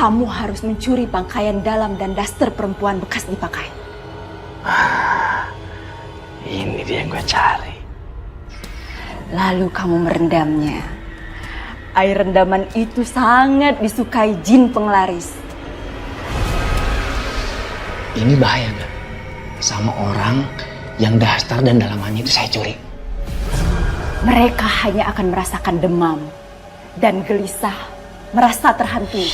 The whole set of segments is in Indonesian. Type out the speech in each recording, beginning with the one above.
kamu harus mencuri pakaian dalam dan daster perempuan bekas dipakai. Ini dia yang gue cari. Lalu kamu merendamnya. Air rendaman itu sangat disukai jin penglaris. Ini bahaya gak? Sama orang yang daster dan dalamannya itu saya curi. Mereka hanya akan merasakan demam dan gelisah, merasa terhantui.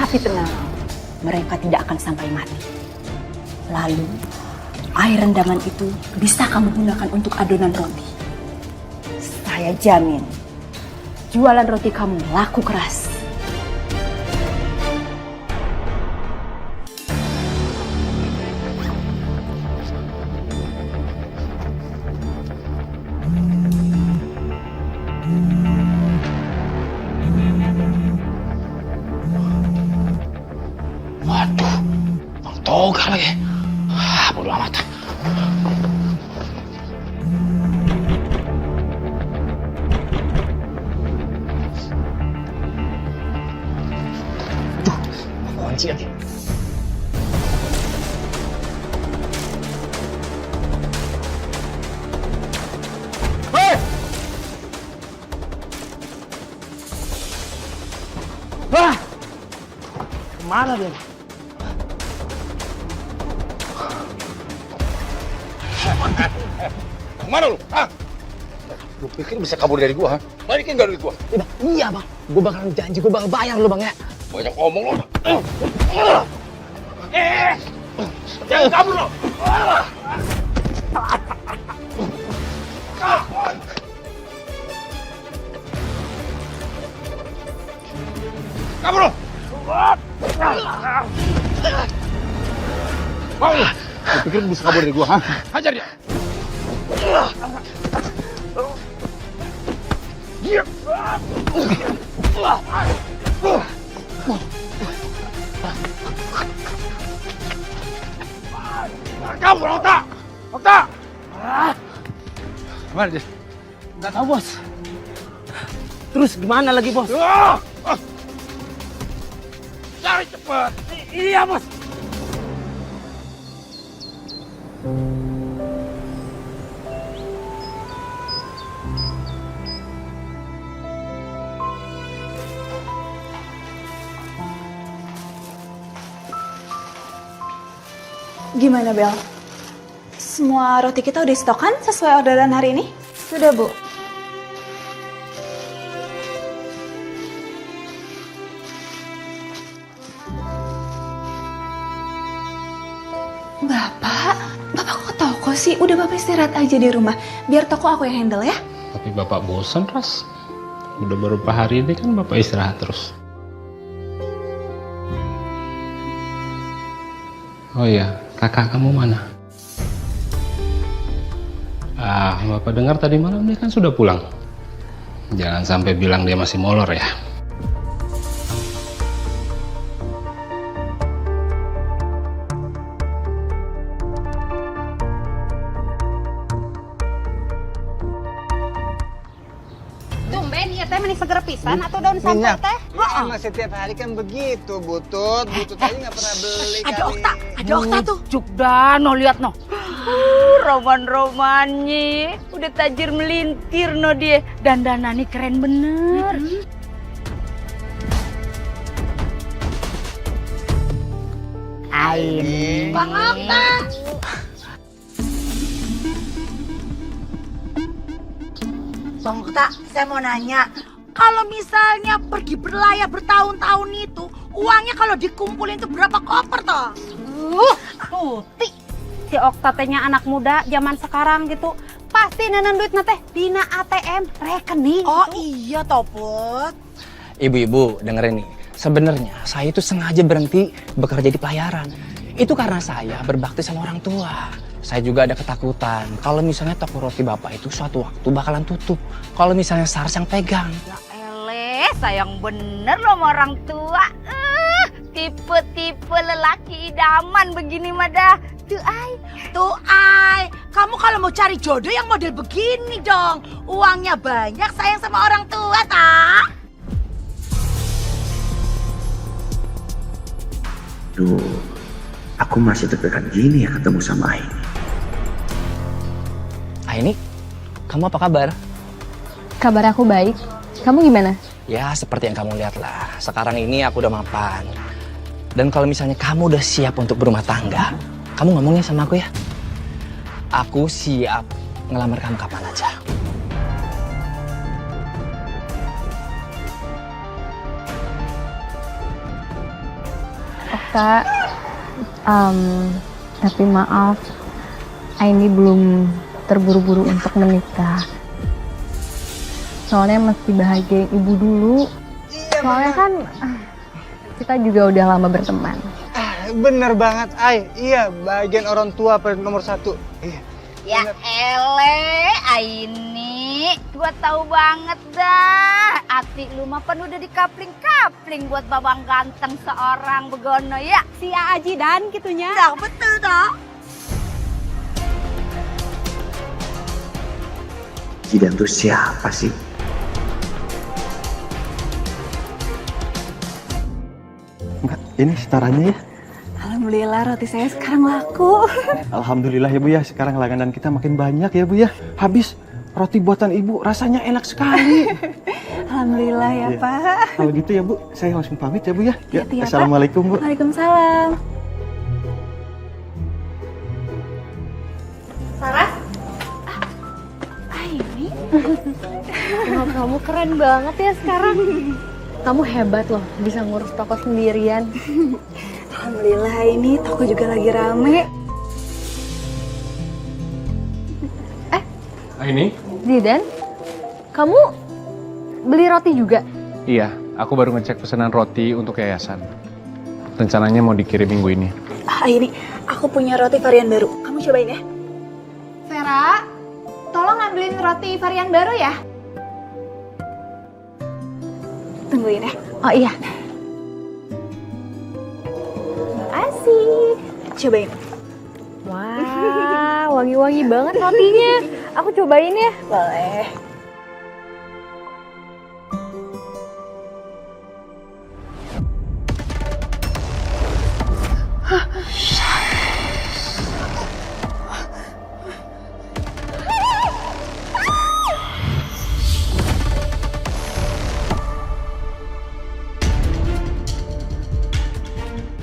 Tapi tenang, mereka tidak akan sampai mati. Lalu, air rendaman itu bisa kamu gunakan untuk adonan roti. Saya jamin, jualan roti kamu laku keras. Waduh, Bang Toga lagi. Bodo amat. Duh, kunci lagi. Hei! Wah! Kemana dia? Kemana lu? Hah? Lu pikir bisa kabur dari gua, ha? Balikin gak duit gua? Iya bang, gue bakalan janji, gue bakal bayar lu bang ya. Banyak ngomong lu. Jangan kabur lu! Kabur lu! Mau lu? Lu pikir bisa kabur dari gua, ha? Hajar dia! Kabur, Okta! Okta! Mana dia? Gak tahu bos. Terus gimana lagi bos? Cari cepat! Iya bos. Gimana Bel? Semua roti kita udah stok kan sesuai orderan hari ini? Sudah Bu. Bapak kok toko sih? Udah Bapak istirahat aja di rumah. Biar toko aku yang handle ya. Tapi Bapak bosan, Ras. Udah beberapa hari ini kan Bapak istirahat terus. Oh iya, kakak kamu mana? Bapak dengar tadi malam dia kan sudah pulang. Jangan sampai bilang dia masih molor ya. Tumben ya teh manis seger pisan atau daun sampel teh? Emang setiap hari kan begitu, Butut. Butut aja nggak pernah beli kali. Ada Okta tuh. Cuk dah, no lihat no. Roman-romannya, udah tajir melintir no dia. Dandanannya keren bener. Ain. Bang Okta. Bang Okta, saya mau nanya, kalau misalnya pergi berlayar bertahun-tahun itu, uangnya kalau dikumpulin itu berapa koper toh? Tuti. Si Okta tehnya anak muda zaman sekarang gitu. Pasti nenen duit teh dina ATM rekening. Oh gitu. iya toh Put. Ibu-ibu dengerin nih. Sebenarnya saya itu sengaja berhenti bekerja di pelayaran. Itu karena saya berbakti sama orang tua. Saya juga ada ketakutan kalau misalnya toko roti bapak itu suatu waktu bakalan tutup. Kalau misalnya SARS yang pegang. Ya eleh, sayang bener loh sama orang tua. Tipe-tipe lelaki idaman begini mah dah. Tuh ay, kamu kalau mau cari jodoh yang model begini dong. Uangnya banyak, sayang sama orang tua tak? Duh, aku masih deg-degan gini ya ketemu sama Aini. Aini, kamu apa kabar? Kabar aku baik. Kamu gimana? Ya, seperti yang kamu lihat lah. Sekarang ini aku udah mapan. Dan kalau misalnya kamu udah siap untuk berumah tangga, kamu ngomongnya sama aku ya. Aku siap ngelamar kamu kapan aja. Kak, tapi maaf, Aini belum terburu-buru untuk menikah. Soalnya mesti bahagiain ibu dulu. Soalnya kan kita juga udah lama berteman. Bener banget, Ay. Iya, bagian orang tua nomor 1. Iya. Ya ele, Aini, gua tahu banget dah. Ati lu mah penuh udah dikapling-kapling buat babang ganteng seorang begono ya. Si Aji dan gitunya. Dah betul dah. Zidan tuh siapa sih? Mbak, ini setorannya ya. Alhamdulillah roti saya sekarang laku. Alhamdulillah ya Bu ya, sekarang langganan kita makin banyak ya Bu ya. Habis roti buatan Ibu rasanya enak sekali. Alhamdulillah ya, Iya. Pak. Kalau gitu ya Bu, saya langsung pamit ya Bu ya. Ya, Hati-hati ya, Pak. Assalamualaikum Bu. Waalaikumsalam. Wah, kamu keren banget ya sekarang. Kamu hebat loh, bisa ngurus toko sendirian. Alhamdulillah ini toko juga lagi rame. Ini? Zidan, kamu beli roti juga? Iya, aku baru ngecek pesanan roti untuk yayasan. Rencananya mau dikirim minggu ini. Ini aku punya roti varian baru. Kamu cobain ya. Vera, tolong ambilin roti varian baru ya. Tungguin ya. Oh iya. Makasih. Cobain. Wah, wangi-wangi banget rotinya. Aku cobain ya. Boleh.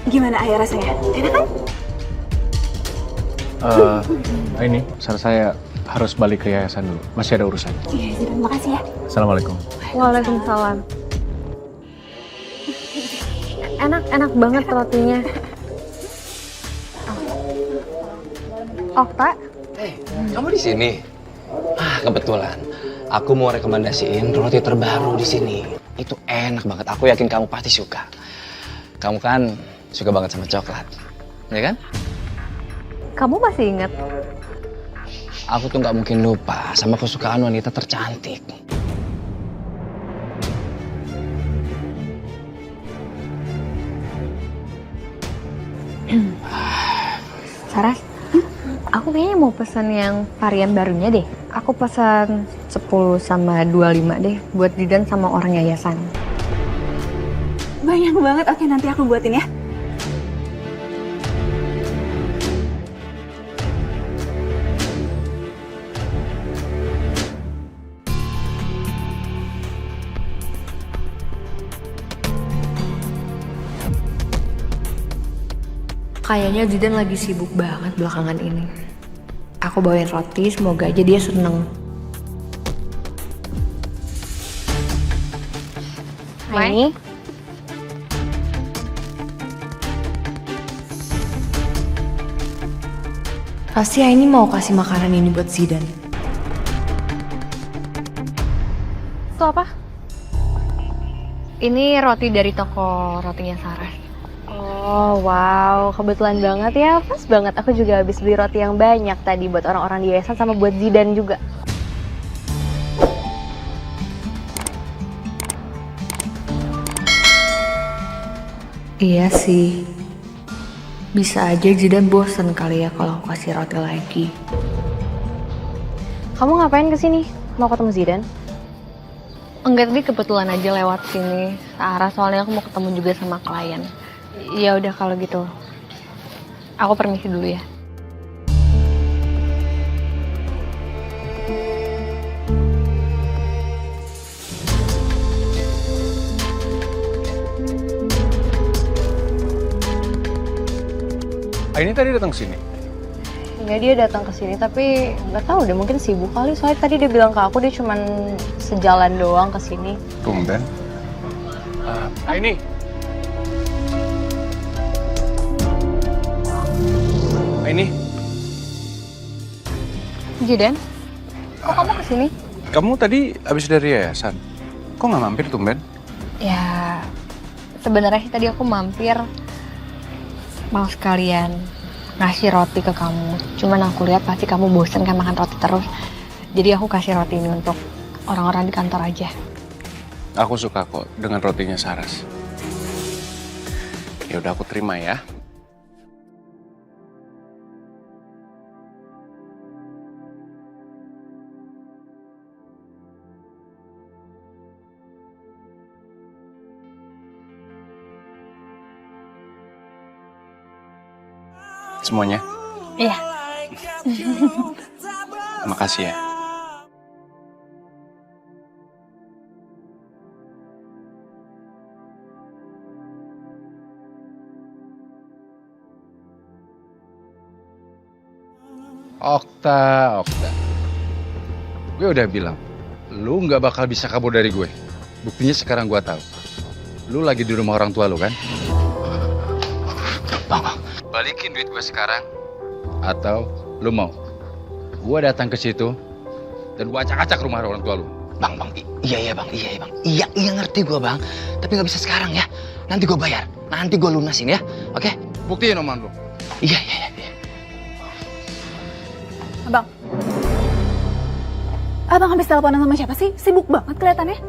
Gimana ayah rasanya? Enak kan? Ini, saya harus balik ke yayasan dulu. Masih ada urusan. Iya, terima kasih ya. Assalamualaikum. Waalaikumsalam. Enak banget rotinya. Okta, Kamu di sini? Kebetulan. Aku mau rekomendasiin roti terbaru di sini. Itu enak banget. Aku yakin kamu pasti suka. Kamu kan suka banget sama coklat, ya kan? kamu masih ingat? Aku tuh nggak mungkin lupa sama kesukaan wanita tercantik. Saras, aku kayaknya mau pesan yang varian barunya deh. Aku pesan 10 sama 25 deh buat Zidan sama orang yayasan. Banyak banget, oke nanti aku buatin ya. Kayaknya Zidan lagi sibuk banget belakangan ini. Aku bawain roti, semoga aja dia seneng. Mai? Pasti Aini mau kasih makanan ini buat Zidan. Itu apa? Ini roti dari toko rotinya Sarah. Oh wow, kebetulan banget ya, pas banget. Aku juga habis beli roti yang banyak tadi buat orang-orang di yayasan sama buat Zidan juga. Iya sih, bisa aja Zidan bosen kali ya kalau aku kasih roti lagi. Kamu ngapain kesini? Mau ketemu Zidan? Enggak, tadi kebetulan aja lewat sini. Sarah, soalnya aku mau ketemu juga sama klien. Ya udah kalau gitu. Aku permisi dulu ya. Ini tadi datang sini. Ya dia datang ke sini tapi nggak tahu deh mungkin sibuk kali soalnya tadi dia bilang ke aku dia cuman sejalan doang ke sini. Tumben. Ini. Ini. Jidan, kok kamu ke sini? Kamu tadi habis dari yayasan. Kok nggak mampir tumben? Ya sebenarnya sih tadi aku mampir mau sekalian ngasih roti ke kamu. Cuman aku lihat pasti kamu bosen kan makan roti terus. Jadi aku kasih roti ini untuk orang-orang di kantor aja. Aku suka kok dengan rotinya Saras. Ya udah aku terima ya. Semuanya? Iya. Makasih ya. Okta. Gue udah bilang, lu nggak bakal bisa kabur dari gue. Buktinya sekarang gue tahu. Lu lagi di rumah orang tua lu kan? Bang, balikin duit gue sekarang. Atau lu mau gue datang ke situ dan gue acak-acak rumah orang tua lu. Bang, iya bang. Iya ngerti gue bang. Tapi nggak bisa sekarang ya. Nanti gue bayar. Nanti gue lunasin ya. Oke? Buktiin omongan lu. Iya. Abang habis teleponan sama siapa sih? Sibuk banget kelihatannya.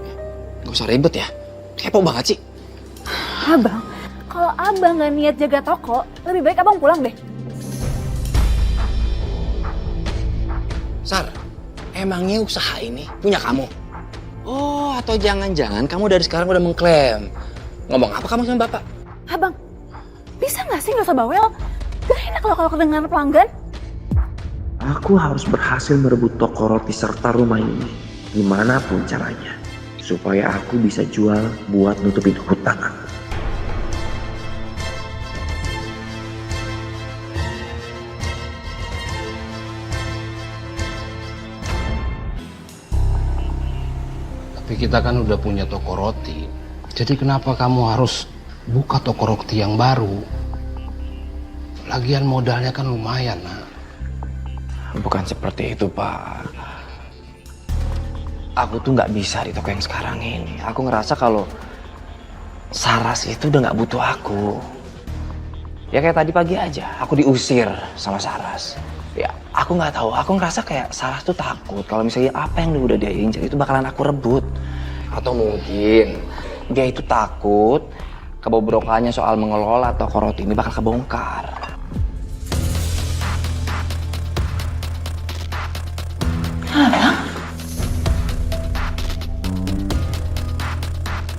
Gak usah ribet ya. Kepo banget sih. Abang, kalau abang nggak niat jaga toko, lebih baik abang pulang deh. Sar, emangnya usaha ini punya kamu? Oh, atau jangan-jangan kamu dari sekarang udah mengklaim. Ngomong apa kamu sama bapak? Abang, bisa nggak sih nggak usah bawel? Gak enak loh kalau kedengaran pelanggan. Aku harus berhasil merebut toko roti serta rumah ini, dimanapun caranya, supaya aku bisa jual buat nutupin hutang aku. Tapi kita kan udah punya toko roti. Jadi kenapa kamu harus buka toko roti yang baru? Lagian modalnya kan lumayan, nah. Bukan seperti itu, Pak. Aku tuh nggak bisa di toko yang sekarang ini. Aku ngerasa kalau Saras itu udah nggak butuh aku. Ya kayak tadi pagi aja, aku diusir sama Saras. Ya, aku nggak tahu. Aku ngerasa kayak Saras tuh takut kalau misalnya apa yang udah dia incar itu bakalan aku rebut. Atau mungkin dia itu takut kebobrokannya soal mengelola toko roti ini bakal kebongkar.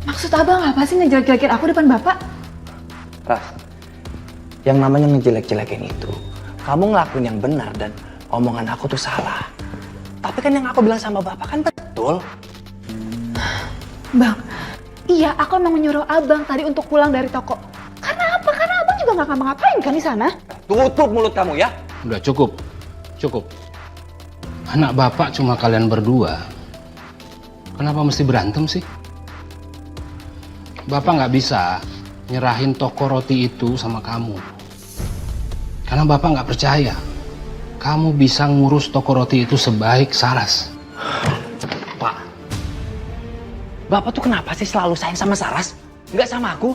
Maksud abang apa sih ngejelek-jelekin aku depan bapak? Ras, yang namanya ngejelek-jelekin itu, kamu ngelakuin yang benar dan omongan aku tuh salah. Tapi kan yang aku bilang sama bapak kan betul. Bang, iya aku emang menyuruh abang tadi untuk pulang dari toko. Karena apa? Karena abang juga nggak ngapa-ngapain kan di sana. Tutup mulut kamu ya. Udah cukup. Anak bapak cuma kalian berdua. Kenapa mesti berantem sih? Bapak nggak bisa nyerahin toko roti itu sama kamu. Karena bapak nggak percaya kamu bisa ngurus toko roti itu sebaik Saras. Pak, bapak tuh kenapa sih selalu sayang sama Saras? Nggak sama aku?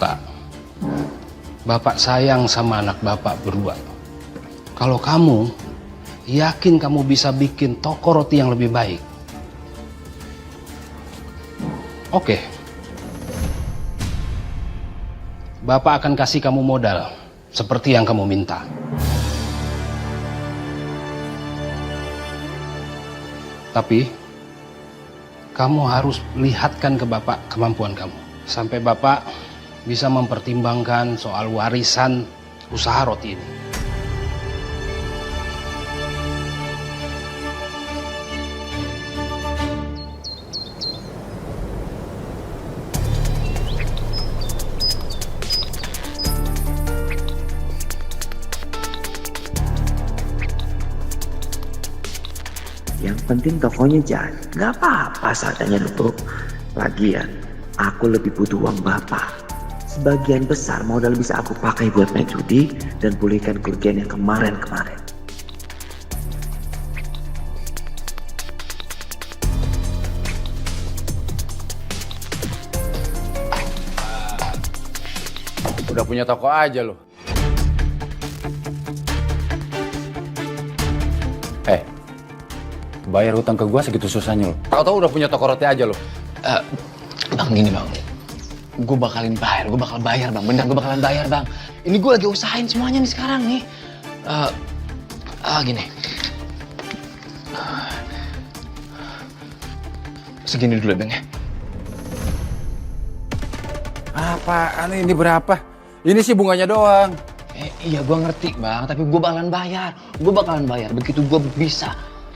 Tak. Bapak sayang sama anak bapak berdua. Kalau kamu yakin kamu bisa bikin toko roti yang lebih baik, oke. Bapak akan kasih kamu modal seperti yang kamu minta. Tapi kamu harus lihatkan ke bapak kemampuan kamu. sampai Bapak bisa mempertimbangkan soal warisan usaha roti ini. Yang penting tokonya jadi. Gak apa-apa seadanya dulu. Lagian, aku lebih butuh uang bapak. Sebagian besar modal bisa aku pakai buat main judi dan pulihkan kerugian yang kemarin-kemarin. Udah punya toko aja lo. Bayar hutang ke gua segitu susahnya lo. Tahu-tahu udah punya toko roti aja lo. Bang, gini bang, gue bakal bayar bang, bener gue bakalan bayar bang. Ini gue lagi usahain semuanya nih sekarang nih. Gini. Segini dulu bang ya. Apaan ini berapa? Ini sih bunganya doang. Iya gue ngerti bang, tapi gue bakalan bayar. Begitu gue bisa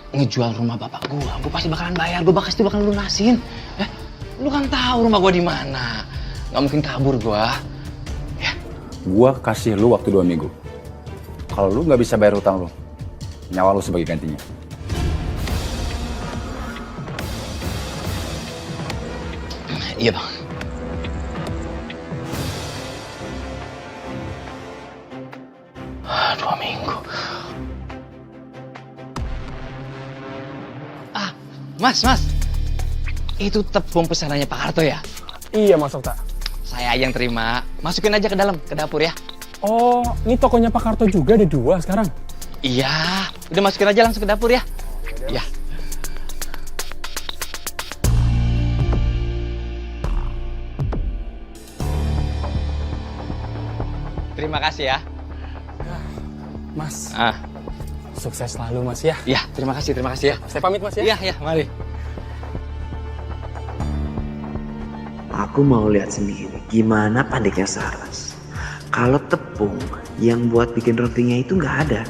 ngejual rumah bapak gue pasti bakalan bayar. Gue pasti bakalan lunasin. Lu kan tahu rumah gue di mana. Gak mungkin kabur gue. Ya. Gua kasih lu waktu 2 minggu. Kalau lu nggak bisa bayar hutang lu, nyawa lu sebagai gantinya. Iya bang. Dua minggu. Mas. Itu tepung pesanannya Pak Harto ya? Iya Mas Okta. Saya yang terima. Masukin aja ke dalam, ke dapur ya. Oh, ini tokonya Pak Karto juga ada 2 sekarang? Iya, udah masukin aja langsung ke dapur ya. Iya. Terima kasih ya. Mas, Ah, sukses selalu Mas ya. iya, terima kasih ya. Saya pamit Mas ya. Iya, mari. Aku mau lihat sendiri gimana pandainya Saras. Kalau tepung yang buat bikin rotinya itu nggak ada.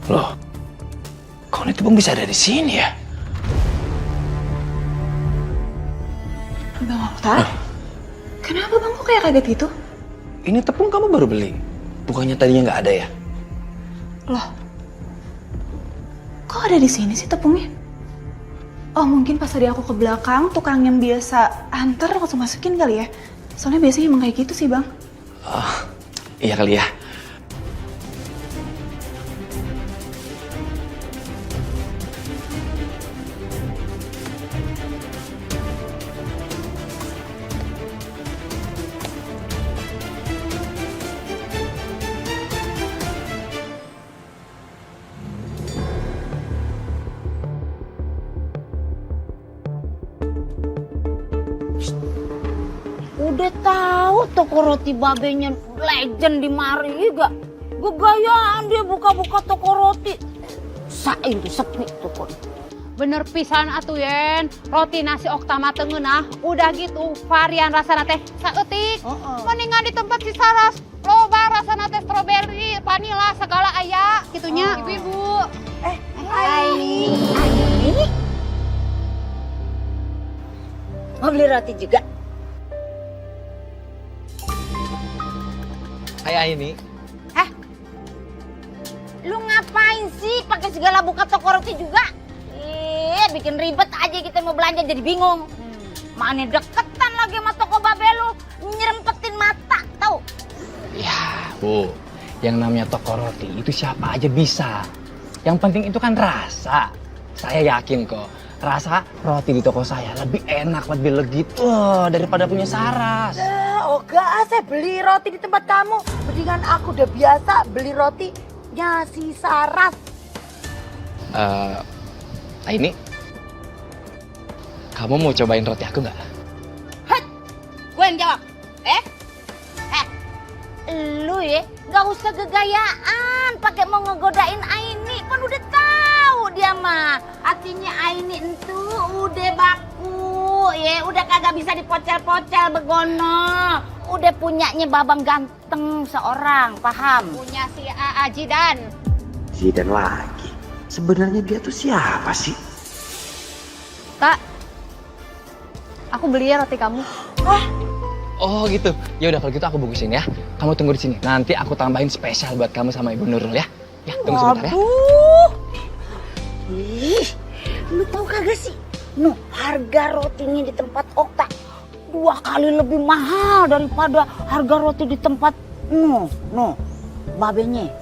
Loh, kok ini tepung bisa ada di sini ya? Bang Okta? Kenapa bang kok kayak kaget gitu? Ini tepung kamu baru beli? Bukannya tadinya nggak ada ya? Loh, kok ada di sini sih tepungnya? Oh mungkin pas tadi aku ke belakang, tukang yang biasa antar langsung masukin kali ya? Soalnya biasanya emang kayak gitu sih bang. Iya kali ya. Udah tahu toko roti babenya legend di mari gak? Gegayaan dia buka-buka toko roti. Sain tuh sepi toko. Bener pisan atuh Yen, roti nasi Okta mah teu ngeunah. Udah gitu varian rasana teh saeutik. Mendingan di tempat si Saras loba rasana teh strawberry, vanila segala aya gitunya. Ibu-ibu. Aini. Mau beli roti juga? Kayak ini. Lu ngapain sih pakai segala buka toko roti juga? Bikin ribet aja kita mau belanja jadi bingung. Mana deketan lagi sama toko babe lu, nyerempetin mata, tau? Ya, Bu. Yang namanya toko roti itu siapa aja bisa. Yang penting itu kan rasa. Saya yakin kok, rasa roti di toko saya lebih enak, lebih legit daripada punya Saras. Oga, saya beli roti di tempat kamu. Mendingan aku udah biasa beli rotinya si Saras. Ini, kamu mau cobain roti aku nggak? yang jawab. Lu ya, gak usah gegayaan pakai mau ngegodain Aini. Kan udah tahu dia mah. Hatinya Aini itu udah baku ya, udah kagak bisa dipocel-pocel begono. Udah punyanya babang ganteng seorang, paham? Punya si AA Jidan. Zidan lagi. Sebenarnya dia tuh siapa sih? Tak, aku beli ya roti kamu. Oh gitu. Ya udah kalau gitu aku bungkusin ya. Kamu tunggu di sini. Nanti aku tambahin spesial buat kamu sama Ibu Nurul ya. Ya, tunggu sebentar ya. Ih, lu tahu kagak sih? No, harga rotinya di tempat Okta 2 kali lebih mahal daripada harga roti di tempat babenya.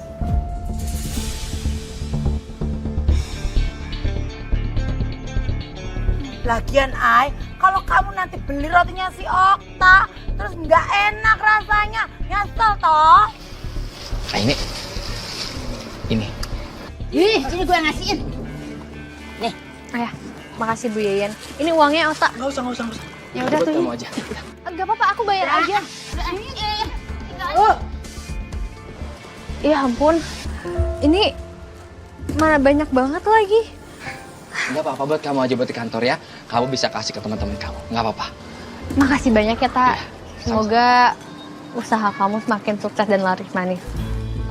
Lagian Ai, kalau kamu nanti beli rotinya si Okta, terus nggak enak rasanya, nyesel toh. Nah ini. Ih, sini gue ngasihin. Nih, Ayah, makasih Bu Yayan. Ini uangnya Okta. Nggak usah. Ya udah Buat tuh. kamu aja. Enggak apa-apa, aku bayar aja. Oh. Ya ampun. Ini mana banyak banget lagi. Enggak apa-apa buat kamu aja buat di kantor ya. Kamu bisa kasih ke teman-teman kamu. Enggak apa-apa. Makasih banyak ya, Tak. Iya, Semoga usaha kamu semakin sukses dan laris manis.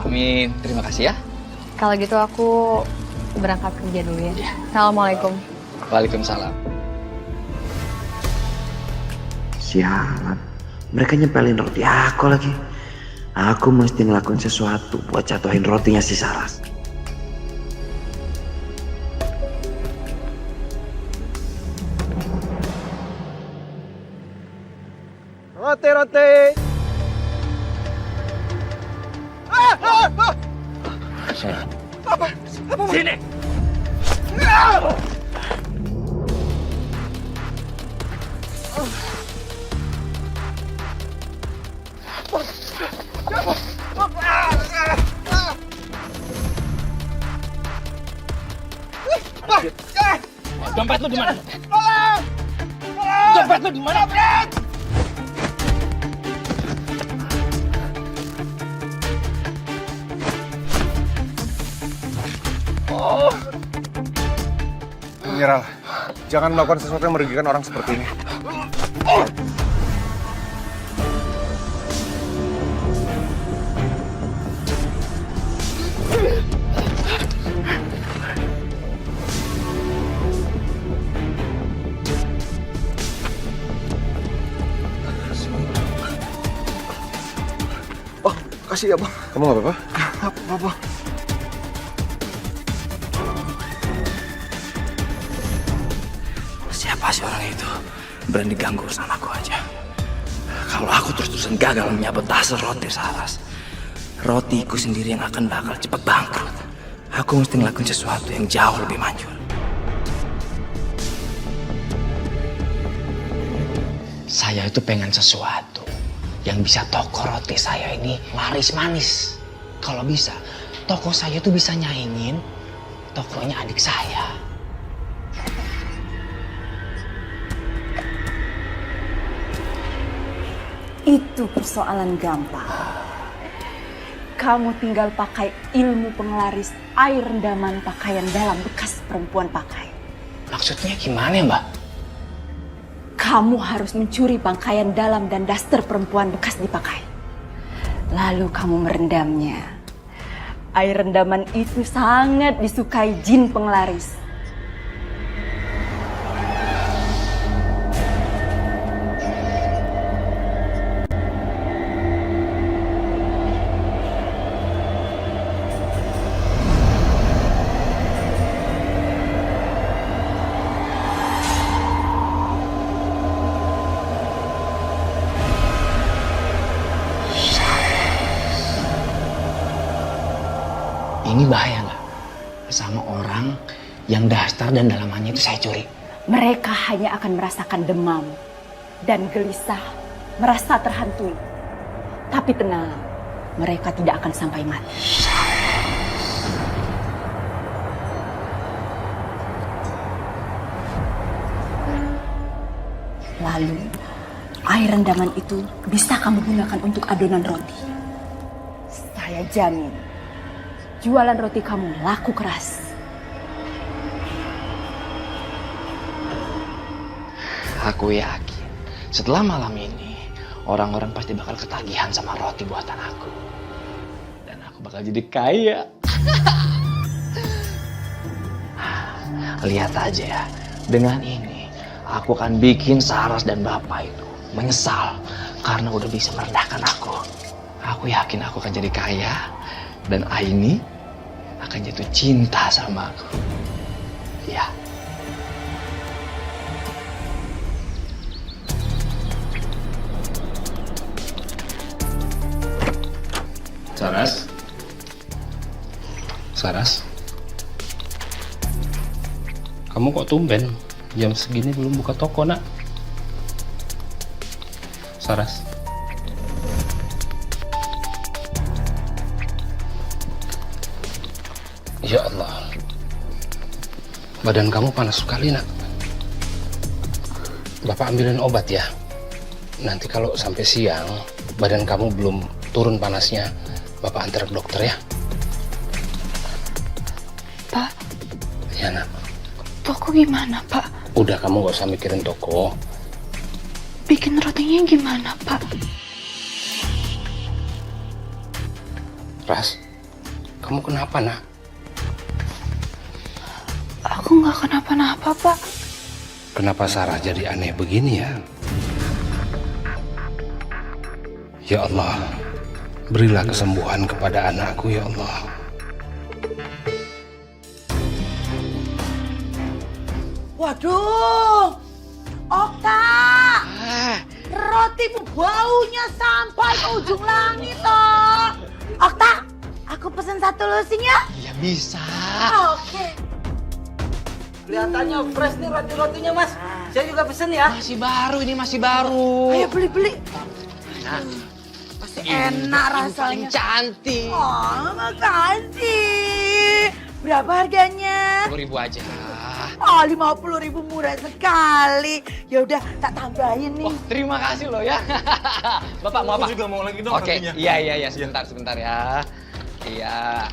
Amin. Terima kasih ya. Kalau gitu aku berangkat kerja dulu ya. Assalamualaikum. Waalaikumsalam. Sialan. Mereka nyempelin roti aku lagi. Aku mesti ngelakuin sesuatu buat jatuhin rotinya si Saras. Roti. Sini. Dompet lu di mana? Dompet lu di mana? Menyerah. Jangan melakukan sesuatu yang merugikan orang seperti ini. Oh, kasih ya, Bang. Kamu nggak apa-apa? Apa-apa. Siapa sih orang itu? Berani ganggu urusan aku aja. Kalau aku terus-terusan gagal menyabotase roti Saras, rotiku sendiri yang akan bakal cepat bangkrut. Aku mesti ngelakuin sesuatu yang jauh lebih manjur. Saya itu pengen sesuatu yang bisa toko roti saya ini laris manis. Kalau bisa, toko saya tuh bisa nyaingin tokonya adik saya. Itu persoalan gampang. Kamu tinggal pakai ilmu penglaris air rendaman pakaian dalam bekas perempuan pakai. Maksudnya gimana ya, Mbak? Kamu harus mencuri pakaian dalam dan daster perempuan bekas dipakai. Lalu kamu merendamnya. Air rendaman itu sangat disukai jin penglaris. Ini bahaya nggak? Sama orang yang daster dan dalamannya itu saya curi. Mereka hanya akan merasakan demam dan gelisah, merasa terhantui. Tapi tenang, mereka tidak akan sampai mati. Lalu, air rendaman itu bisa kamu gunakan untuk adonan roti. Saya jamin, jualan roti kamu laku keras. Aku yakin setelah malam ini orang-orang pasti bakal ketagihan sama roti buatan aku. Dan aku bakal jadi kaya. Lihat aja ya, dengan ini aku akan bikin Saras dan Bapak itu menyesal karena udah bisa merendahkan aku. Aku yakin aku akan jadi kaya dan Aini akan jatuh cinta sama aku. Ya. Saras, kamu kok tumben jam segini belum buka toko, nak? Saras, ya Allah, badan kamu panas sekali, nak. Bapak ambilin obat ya. Nanti kalau sampai siang badan kamu belum turun panasnya, Bapak antar ke dokter ya. Pak. Ya, nak. Toko gimana, Pak? Udah, kamu gak usah mikirin toko. Bikin rotinya gimana, Pak? Ras, kamu kenapa, nak? Aku nggak kenapa-napa, Pak. Kenapa Sarah jadi aneh begini ya? Ya Allah, berilah kesembuhan kepada anakku, ya Allah. Waduh, Okta, rotimu baunya sampai ke ujung langit toh. Okta, aku pesen satu lusin ya. Ya bisa. Oke. Kelihatannya fresh nih roti-rotinya, Mas. Saya juga pesen ya. Masih baru ini, masih baru. Ayo beli-beli. Nah, Pasti enak rasanya. Cantik. Oh, makasih. Berapa harganya? 10.000 aja. Oh, 50.000 murah sekali. Ya udah, tak tambahin nih. Oh, terima kasih loh ya. Bapak mau apa? Aku juga mau lagi dong. Oke, rotinya. iya, sebentar ya. Iya.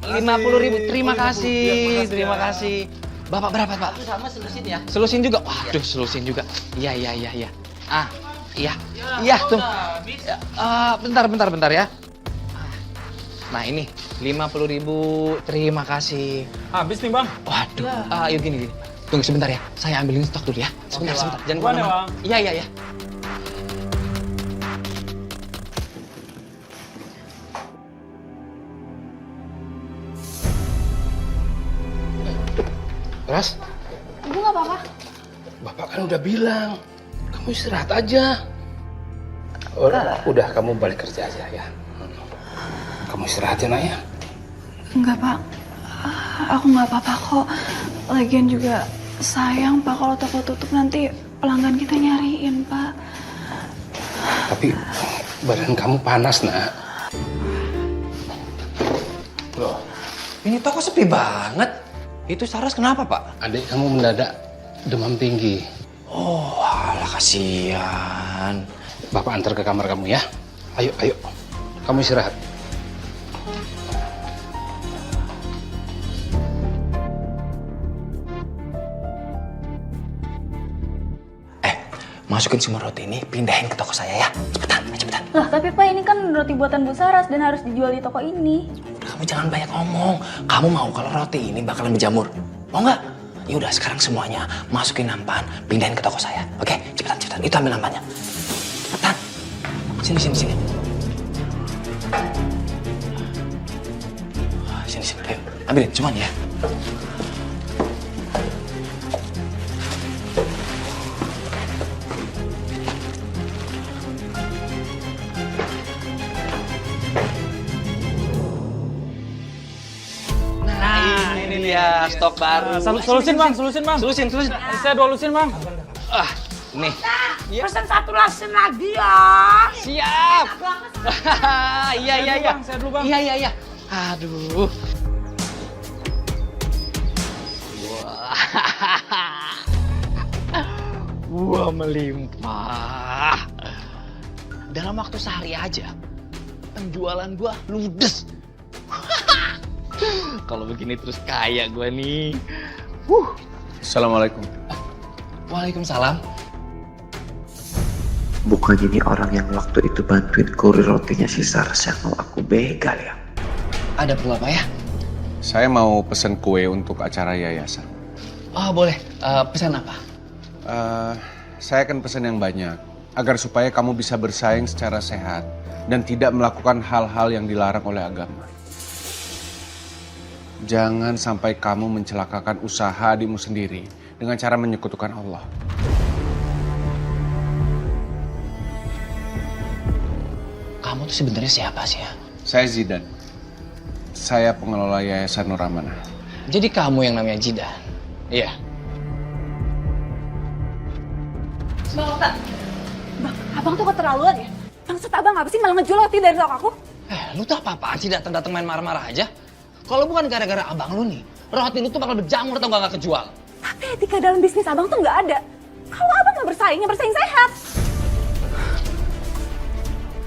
50.000, terima kasih. Bapak berapa, Pak? Itu sama selusin ya. Selusin juga. Waduh, selusin juga. Iya. Ah, iya. Iya, tuh. Bentar ya. Nah, ini 50.000, terima kasih. Habis nih, Bang. Waduh, yuk gini. Tunggu sebentar ya, saya ambilin stok dulu ya. Sebentar. Jangan kemana-mana. Iya. Ras, Ibu nggak apa-apa? Bapak kan udah bilang, kamu istirahat aja. Udah, kamu balik kerja aja ya. Kamu istirahat ya, nak ya. Enggak, Pak. Aku nggak apa-apa kok. Lagian juga sayang, Pak, kalau toko tutup nanti pelanggan kita nyariin, Pak. Tapi badan kamu panas, nak. Loh, ini toko sepi banget. Itu Saras kenapa, Pak? Adik kamu mendadak demam tinggi. Oh, alah kasihan. Bapak antar ke kamar kamu ya. Ayo. Kamu istirahat. Masukin semua roti ini, pindahin ke toko saya ya. Cepetan. Lah, tapi Pak, ini kan roti buatan Bu Saras dan harus dijual di toko ini. Udah, kamu jangan banyak ngomong. Kamu mau kalau roti ini bakalan berjamur? Mau nggak? Ya udah, sekarang semuanya masukin nampan, pindahin ke toko saya. Oke, cepetan. Itu ambil nampannya. Cepetan. Sini. Sini. Ayo, ambilin semuanya ya. Ini dia stok baru. Solusin, Bang. Solusin. Saya 2 lusin, Bang. Nih. Pesen satu lusin lagi ya. Siap. Iya. Saya dulu, Bang. Iya. Aduh. Gua melimpah. Dalam waktu sehari aja, penjualan gua ludes. Kalau begini terus kaya gua nih. Assalamualaikum. Waalaikumsalam. Bukannya ini orang yang waktu itu bantuin kurir rotinya si Saras yang mau aku begal ya? Ada perlu apa ya? Saya mau pesen kue untuk acara yayasan. Oh boleh, pesan apa? Saya akan pesan yang banyak, agar supaya kamu bisa bersaing secara sehat dan tidak melakukan hal-hal yang dilarang oleh agama. Jangan sampai kamu mencelakakan usaha adikmu sendiri dengan cara menyekutukan Allah. Kamu tuh sebenarnya siapa sih ya? Saya Zidan. Saya pengelola Yayasan Nur Amanah. Jadi kamu yang namanya Zidan? Iya. Bang Okta, abang tuh keterlaluan ya? Maksud abang apa sih malah ngejual roti dari tok aku? Lu tuh apa-apaan sih datang-datang main marah-marah aja? Kalau bukan gara-gara abang lu nih, roti lu tuh bakal berjamur atau gak kejual. Tapi etika dalam bisnis abang tuh nggak ada. Kalau abang nggak bersaing, ya bersaing sehat.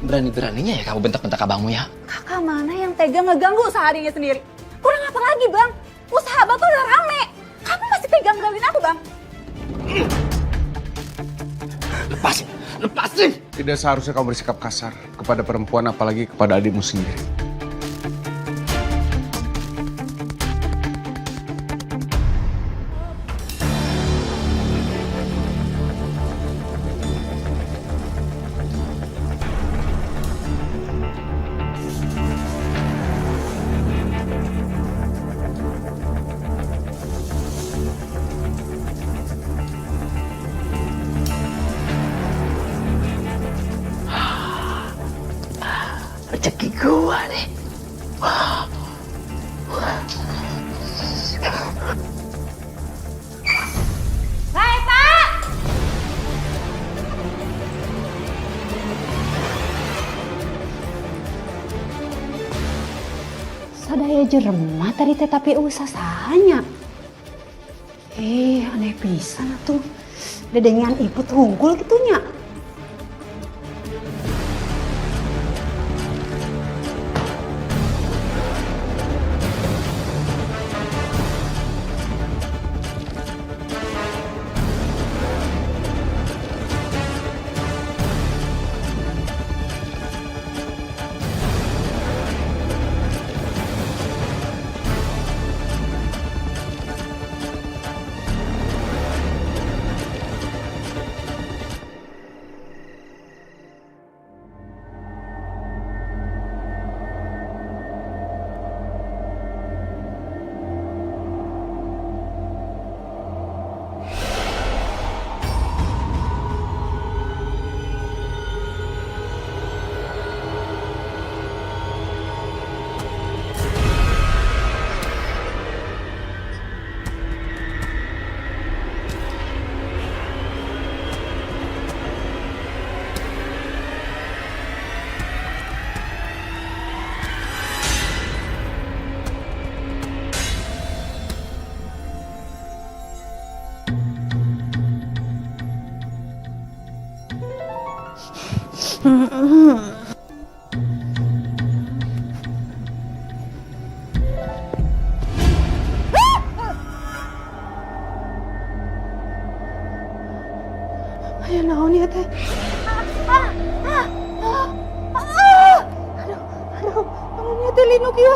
Berani-beraninya ya kamu bentak-bentak abangmu ya? Kakak mana yang tega ngeganggu usaha adiknya sendiri? Kurang apa lagi bang? Usaha abang tuh udah rame. Kamu masih tega ngegangguin aku bang? Lepasin, lepasin! Tidak seharusnya kamu bersikap kasar kepada perempuan, apalagi kepada adikmu sendiri. Rezeki gua nih. Hai Pak! Sadaya jeremah tadi teh tapi usahanya. Aneh pisan tuh. Dedengan ibu tunggul gitunya. Ayo naon ya teh? Aduh, naon teh linuk ya?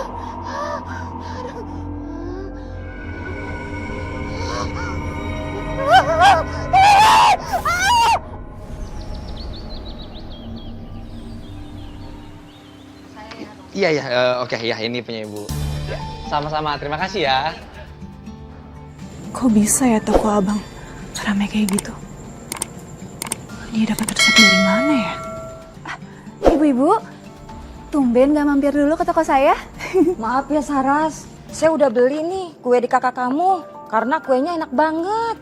Iya, oke, ya ini punya ibu. Ya, sama-sama, terima kasih ya. Kok bisa ya toko abang ramai kayak gitu? Dia dapat resep dari mana ya? Ibu-ibu, tumben gak mampir dulu ke toko saya? Maaf ya Saras, saya udah beli nih kue di kakak kamu karena kuenya enak banget.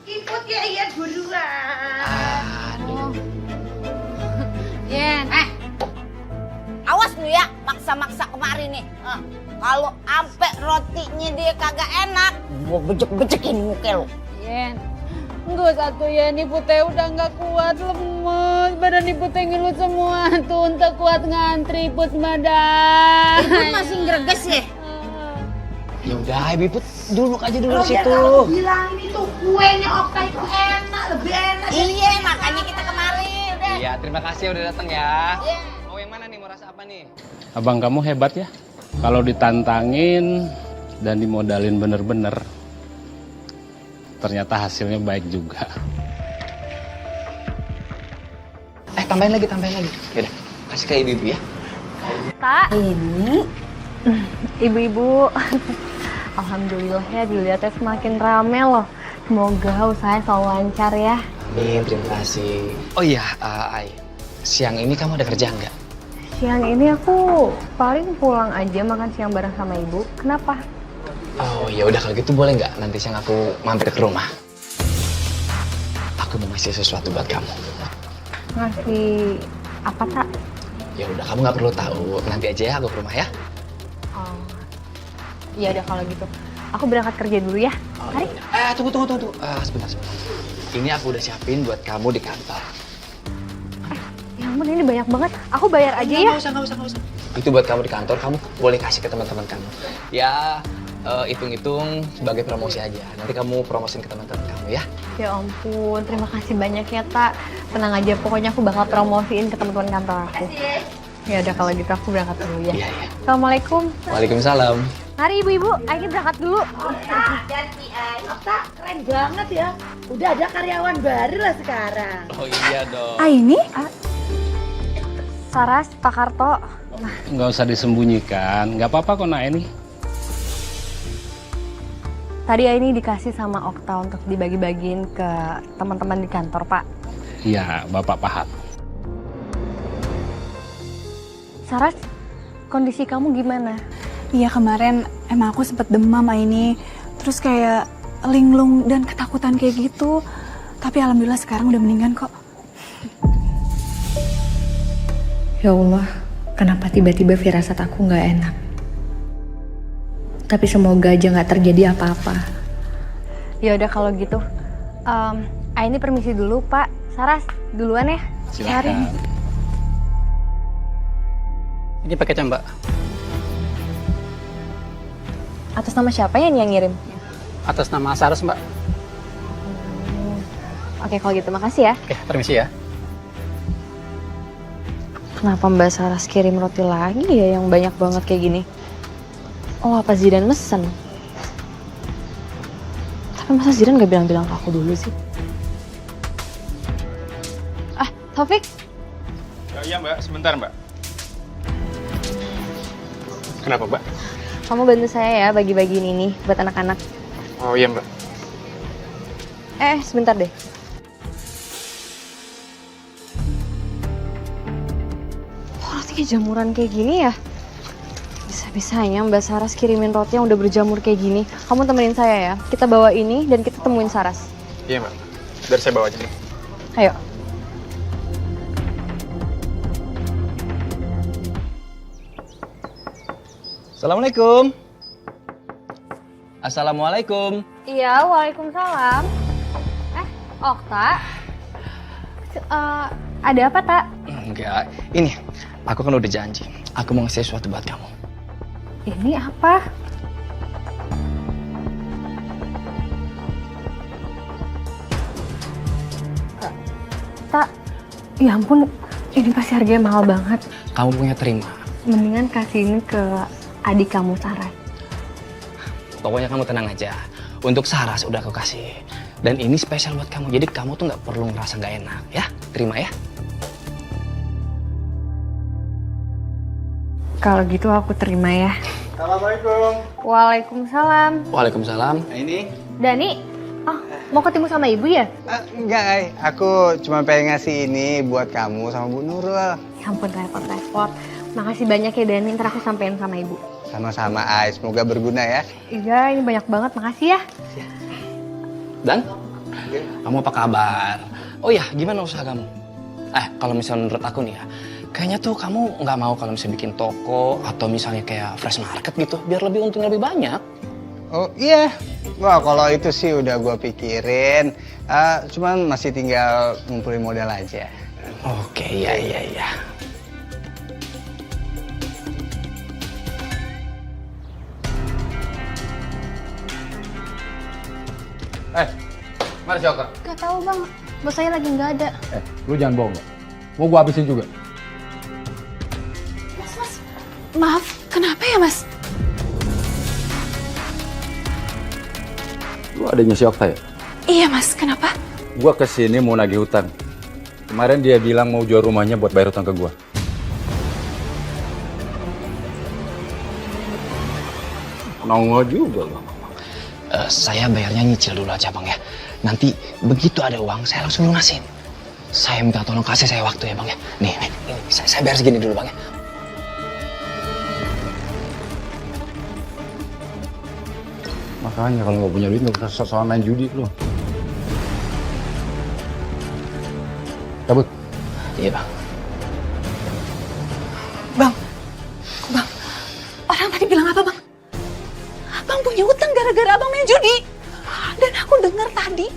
Ikut ya iya buruan. Aduh. Yen, awas lu ya maksa-maksa kemari nih. Kalau ampe rotinya dia kagak enak, gua bejek-bejekin muka lu. Yen, enggak satu Yen, ibu teh udah nggak kuat, lemes. Badan ibu teh ngeluh semua, tuh untuk kuat ngantri put madan. Ibu masih greges ya? Ya udah, Ibu Put duduk aja dulu di situ. Kamu bilang itu kuenya Okta itu enak, lebih enak. Iya, makanya kita kemari udah. Iya, terima kasih udah datang ya. Iya. Mau yang mana nih? Mau rasa apa nih? Abang kamu hebat ya. Kalau ditantangin dan dimodalin bener-bener, ternyata hasilnya baik juga. Tambahin lagi. Yaudah, kasih ke ibu-ibu ya. Tak. Ini. Ibu-ibu. Alhamdulillah ya, dilihatnya semakin rame loh. Semoga usahanya selalu lancar ya. Amin, terima kasih. Oh iya, Ai. Siang ini kamu ada kerjaan nggak? Siang ini aku paling pulang aja makan siang bareng sama ibu. Kenapa? Oh ya udah kalau gitu boleh nggak nanti siang aku mampir ke rumah. Aku mau ngasih sesuatu buat kamu. Ngasih apa tak? Ya udah kamu nggak perlu tahu. Nanti aja ya aku ke rumah ya. Oh, iya udah kalau gitu. Aku berangkat kerja dulu ya. Mari. Tunggu. Sebentar. Ini aku udah siapin buat kamu di kantor. Ya ampun, ini banyak banget. Aku bayar aja ya. Nggak usah. Itu buat kamu di kantor. Kamu boleh kasih ke teman-teman kamu. Ya, hitung-hitung sebagai promosi aja. Nanti kamu promosin ke teman-teman kamu ya. Ya ampun, terima kasih banyak ya tak. Tenang aja, pokoknya aku bakal promosiin ke teman-teman kantor aku. Ya udah kalau gitu aku berangkat dulu ya. Iya. Assalamualaikum. Waalaikumsalam. Mari ibu-ibu, ayo kita berangkat dulu. Okta keren banget ya. Udah ada karyawan baru lah sekarang. Oh iya dong. Ini? Saras, Pak Karto. Nggak usah disembunyikan, nggak apa-apa kok ini. Tadi ini dikasih sama Okta untuk dibagi-bagiin ke teman-teman di kantor, Pak. Iya, Bapak paham. Saras, kondisi kamu gimana? Iya, kemarin emang aku sempet demam ini. Terus kayak linglung dan ketakutan kayak gitu. Tapi alhamdulillah sekarang udah mendingan kok. Ya Allah, kenapa tiba-tiba firasat aku nggak enak? Tapi semoga aja nggak terjadi apa-apa. Ya udah kalau gitu, Aini permisi dulu Pak. Saras, duluan ya. Silakan. Ini paketnya Mbak. Atas nama siapa ya nih yang ngirim? Atas nama Saras Mbak. Oke kalau gitu, makasih ya. Oke, permisi ya. Kenapa Mbak Saras kirim roti lagi ya yang banyak banget kayak gini? Oh, apa Zidan mesen? Tapi masa Zidan gak bilang-bilang ke aku dulu sih? Taufik? Iya Mbak, sebentar Mbak. Kenapa Mbak? Kamu bantu saya ya bagi-bagiin ini buat anak-anak. Oh iya Mbak. Sebentar deh. Kok rotinya jamuran kayak gini ya? Bisa-bisanya Mbak Saras kirimin roti yang udah berjamur kayak gini. Kamu temenin saya ya. Kita bawa ini dan kita temuin Saras. Iya Mbak. Biar saya bawa aja Mbak. Ayo. Assalamualaikum. Assalamualaikum. Iya, waalaikumsalam. Okta. Ada apa, Tak? Enggak, ini aku kan udah janji. Aku mau ngasih sesuatu buat kamu. Ini apa? Tak, ya ampun, ini pasti harganya mahal banget. Kamu punya terima. Mendingan kasih ini ke adik kamu, Saras. Pokoknya kamu tenang aja. Untuk Saras udah aku kasih. Dan ini spesial buat kamu. Jadi kamu tuh nggak perlu ngerasa nggak enak, ya? Terima ya. Kalau gitu aku terima ya. Assalamualaikum. Waalaikumsalam. Waalaikumsalam. Ini? Dani, mau ketemu sama ibu ya? Enggak, Ay. Aku cuma pengen ngasih ini buat kamu sama Bu Nurul. Ya ampun, repot-repot. Makasih banyak ya Dani, ntar aku sampein sama ibu. Sama-sama, Ay. Semoga berguna ya. Iya, ini banyak banget. Makasih ya. Dan, kamu apa kabar? Oh ya, gimana usaha kamu? Kalau misalnya menurut aku nih ya, kayaknya tuh kamu nggak mau kalau misalnya bikin toko atau misalnya kayak fresh market gitu, biar lebih untungnya lebih banyak. Oh iya, wah kalau itu sih udah gua pikirin. Cuman masih tinggal ngumpulin modal aja. Oke, iya. Mana si Okta? Gak tahu bang, bos saya lagi nggak ada. Lu jangan bohong. Mau gua habisin juga. Mas, maaf, kenapa ya mas? Lu adanya si Okta ya? Iya mas, kenapa? Gua kesini mau nagih hutang. Kemarin dia bilang mau jual rumahnya buat bayar hutang ke gua. Nongol juga lo. Saya bayarnya nyicil dulu aja bang ya. Nanti begitu ada uang saya langsung lunasin. Saya minta tolong kasih saya waktu ya bang ya. Nih, saya bayar segini dulu bang ya. Makanya kalau nggak punya duit nggak usah soal main judi lo. Cabut. Iya bang. Bang, orang tadi bilang apa bang? Abang punya utang gara-gara abang main judi. Dan aku dengar tadi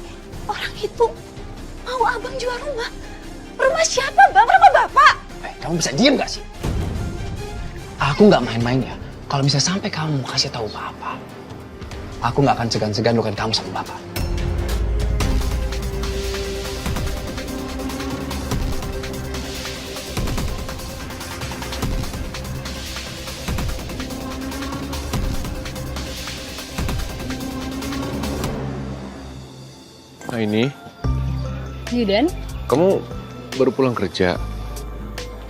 orang itu mau abang jual rumah. Rumah siapa bang? Rumah bapak? Kamu bisa diem gak sih? Aku nggak main-main ya. Kalau misalnya sampai kamu kasih tahu papa, aku nggak akan segan-segan lukain kamu sama bapak. Nah ini, Yudan? kamu baru pulang kerja.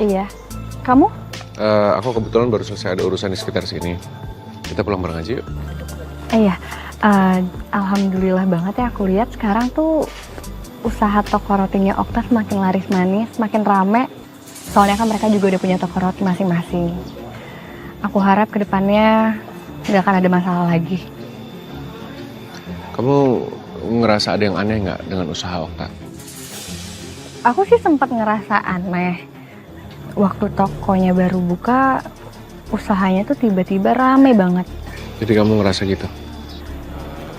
Iya. Kamu? Aku kebetulan baru selesai ada urusan di sekitar sini. Kita pulang bareng aja yuk. Iya. Alhamdulillah banget ya aku lihat sekarang tuh usaha toko rotinya Okta semakin laris manis, semakin rame. Soalnya kan mereka juga udah punya toko roti masing-masing. Aku harap kedepannya nggak akan ada masalah lagi. Kamu ngerasa ada yang aneh nggak dengan usaha Okta? Aku sih sempat ngerasa aneh. Waktu tokonya baru buka, usahanya tuh tiba-tiba rame banget. Jadi kamu ngerasa gitu?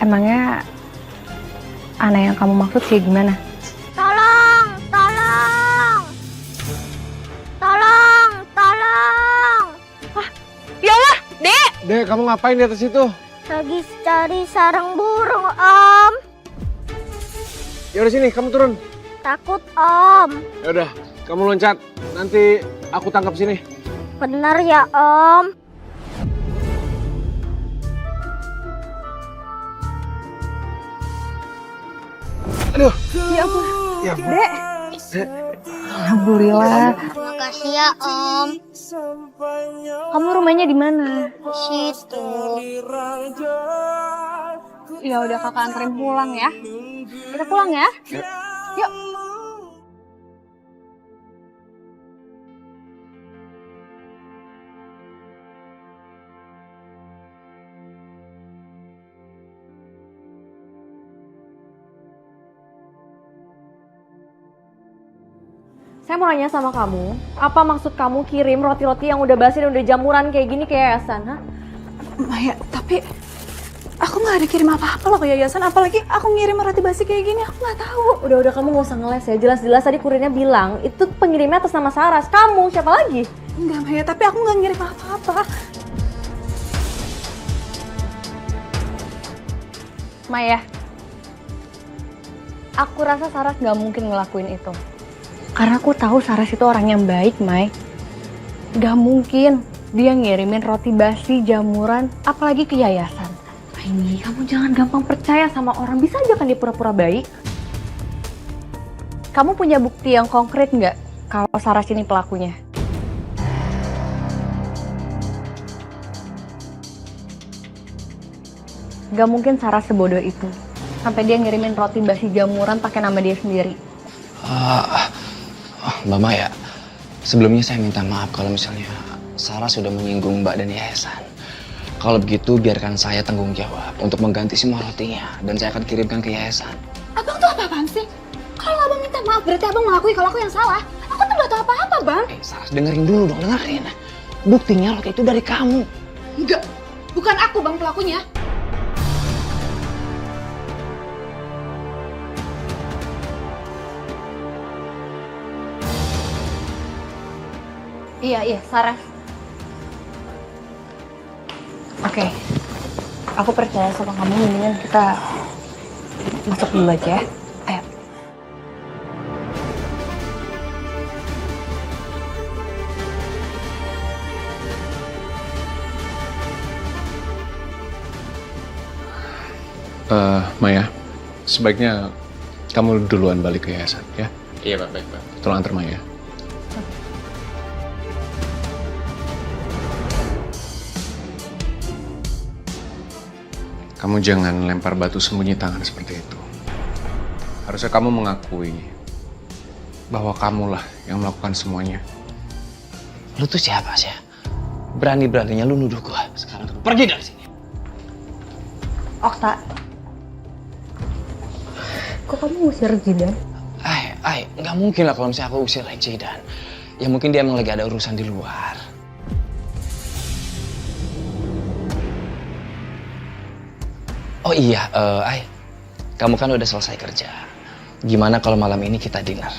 Emangnya aneh yang kamu maksud kayak gimana? Tolong! Ya Allah, Dek! Dek, kamu ngapain di atas itu? Lagi cari sarang burung, Om. Ya udah sini, kamu turun. Takut, Om. Ya udah, kamu loncat. Nanti aku tangkap sini. Benar ya, Om. Aduh. Ya ampun. Ya ampun. Dek. Alhamdulillah. Makasih ya, Om. Kamu rumahnya di mana? Di situ. Ya udah kakak anterin pulang ya. Kita pulang ya. Yuk. Saya mau nanya sama kamu, apa maksud kamu kirim roti-roti yang udah basi dan udah jamuran kayak gini ke yayasan, ha? Maya, tapi aku nggak ada kirim apa-apa loh ke yayasan, apalagi aku ngirim roti basi kayak gini, aku nggak tahu. Udah kamu nggak usah ngeles ya, jelas-jelas tadi kurirnya bilang itu pengirimnya atas nama Saras. Kamu siapa lagi? Enggak Maya, tapi aku nggak ngirim apa-apa. Maya, aku rasa Saras nggak mungkin ngelakuin itu. Karena aku tahu Saras itu orang yang baik, Mai. Gak mungkin dia ngirimin roti basi, jamuran, apalagi ke yayasan. Ini kamu jangan gampang percaya sama orang, bisa aja kan dia pura-pura baik. Kamu punya bukti yang konkret nggak kalau Saras ini pelakunya? Gak mungkin Saras sebodoh itu sampai dia ngirimin roti basi, jamuran pakai nama dia sendiri. Mbak Maya, sebelumnya saya minta maaf kalau misalnya Sarah sudah menyinggung Mbak dan yayasan. Kalau begitu biarkan saya tanggung jawab untuk mengganti semua rotinya dan saya akan kirimkan ke yayasan. Abang tuh apa-apaan sih? Kalau abang minta maaf berarti abang mengakui kalau aku yang salah. Aku tuh gak tahu apa-apa, Bang. Sarah, dengerin dulu dong, dengerin. Buktinya roti itu dari kamu. Enggak, bukan aku Bang pelakunya. Iya, Sarah. Oke. Aku percaya sama kamu, mendingan kita masuk dulu aja ya. Ayo. Maya, sebaiknya kamu duluan balik ke yayasan, ya? Iya, Pak. Baik, Pak. Tolong antar Maya. Kamu jangan lempar batu sembunyi tangan seperti itu. Harusnya kamu mengakui bahwa kamulah yang melakukan semuanya. Lu tuh siapa sih? Berani-beraninya lu nuduh gua. Sekarang tuh pergi dari sini. Okta. Kok kamu ngusir Jidan? Nggak mungkin lah kalau misalnya aku usir Jidan. Ya mungkin dia emang lagi ada urusan di luar. Oh iya, kamu kan udah selesai kerja. Gimana kalau malam ini kita dinner?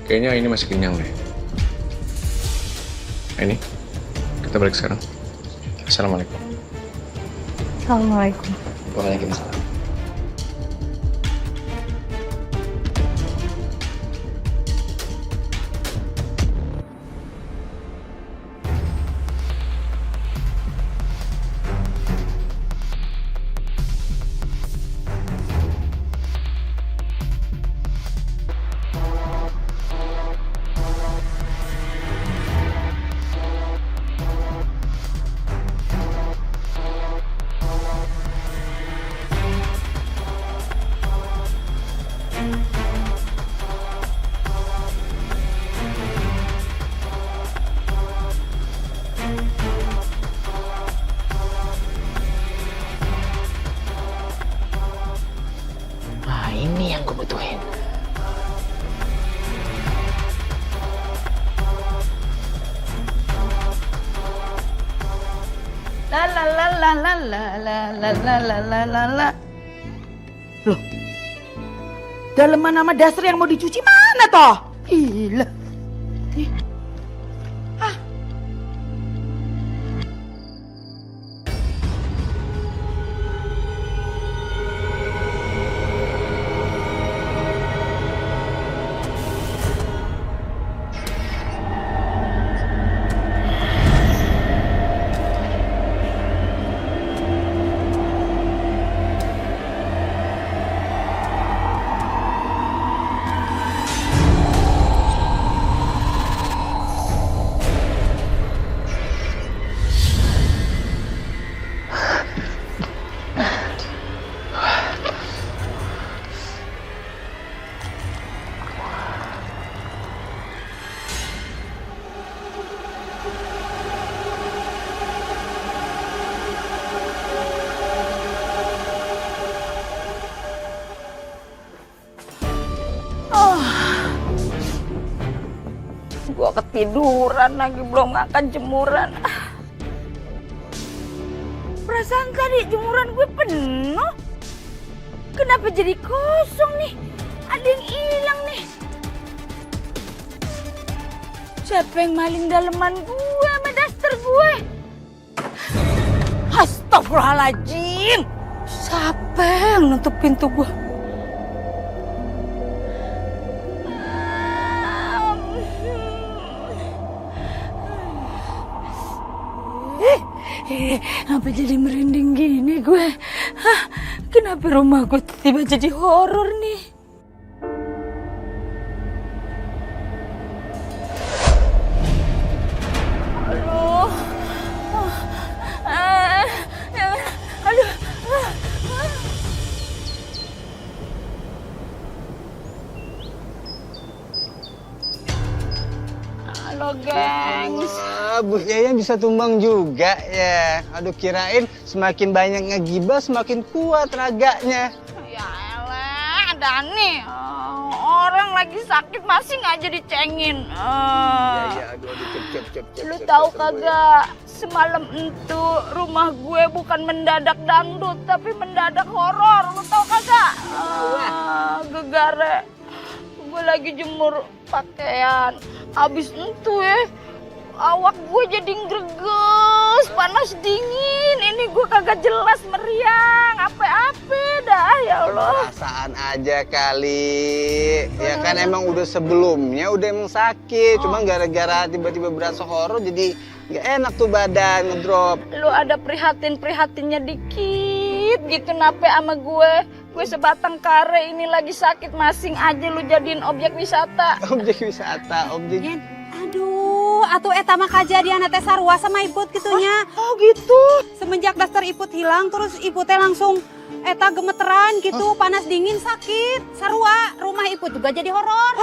Kayaknya ini masih kenyang deh. Ini, kita balik sekarang. Assalamualaikum. Assalamualaikum. Waalaikumsalam. Nah, ini yang gue butuhin. La la la la la la la la la la la la la. Loh, daleman nama dasar yang mau dicuci mana toh? Gila. Gua ketiduran lagi, belum ngangkat jemuran. Perasaan tadi jemuran gue penuh. Kenapa jadi kosong nih? Ada yang hilang nih. Siapa yang maling daleman gue sama daster gue? Astagfirullahaladzim. Siapa yang nutup pintu gue? Apa jadi merinding gini gue? Hah? Kenapa rumah gue tiba jadi horor nih? Aduh. Aduh. Halo, gengs. Bu Yaya bisa tumbang juga ya. Aduh, kirain semakin banyak ngegibah semakin kuat raganya. Ya elah, Dani. Orang lagi sakit masih aja dicengin. Aduh, cep. Lu tahu kagak, semalam itu rumah gue bukan mendadak dangdut tapi mendadak horor. Lu tahu kagak? Gegare. Gue lagi jemur pakaian. Abis itu awak gue jadi greges, panas dingin. Ini gue kagak jelas meriang, apa-apa dah ya Allah. Perasaan aja kali. Ya kan emang udah sebelumnya udah emang sakit. Cuma gara-gara tiba-tiba berasa horor jadi nggak enak tuh badan ngedrop. Lu ada prihatin-prihatinnya dikit gitu nape sama gue. Gue sebatang kare ini lagi sakit masing aja lu jadiin objek wisata. Objek wisata, objek. Aduh, atuh eta mah kajadian teh sarua sama Iput gitunya. Oh gitu. Semenjak daster Iput hilang terus Iput teh langsung eta gemeteran gitu, panas dingin sakit. Sarua, rumah Iput juga jadi horor.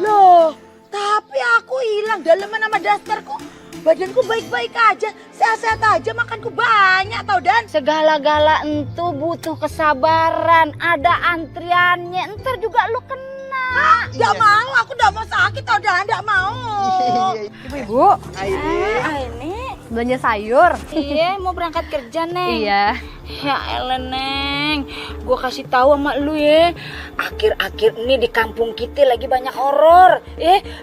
Loh, tapi aku hilang daleman sama daster kok. Badanku baik-baik aja, sehat-sehat aja, makanku banyak tau Dan. Segala-gala entu butuh kesabaran, ada antriannya, ntar juga lu kena. Gak mau, aku gak mau sakit tau Dan, gak mau. Ibu-ibu, Ini belanja sayur. iya mau berangkat kerja Neng. Iya. Ya elah Neng, gue kasih tahu sama lu ya, akhir-akhir ini di kampung kita lagi banyak horor.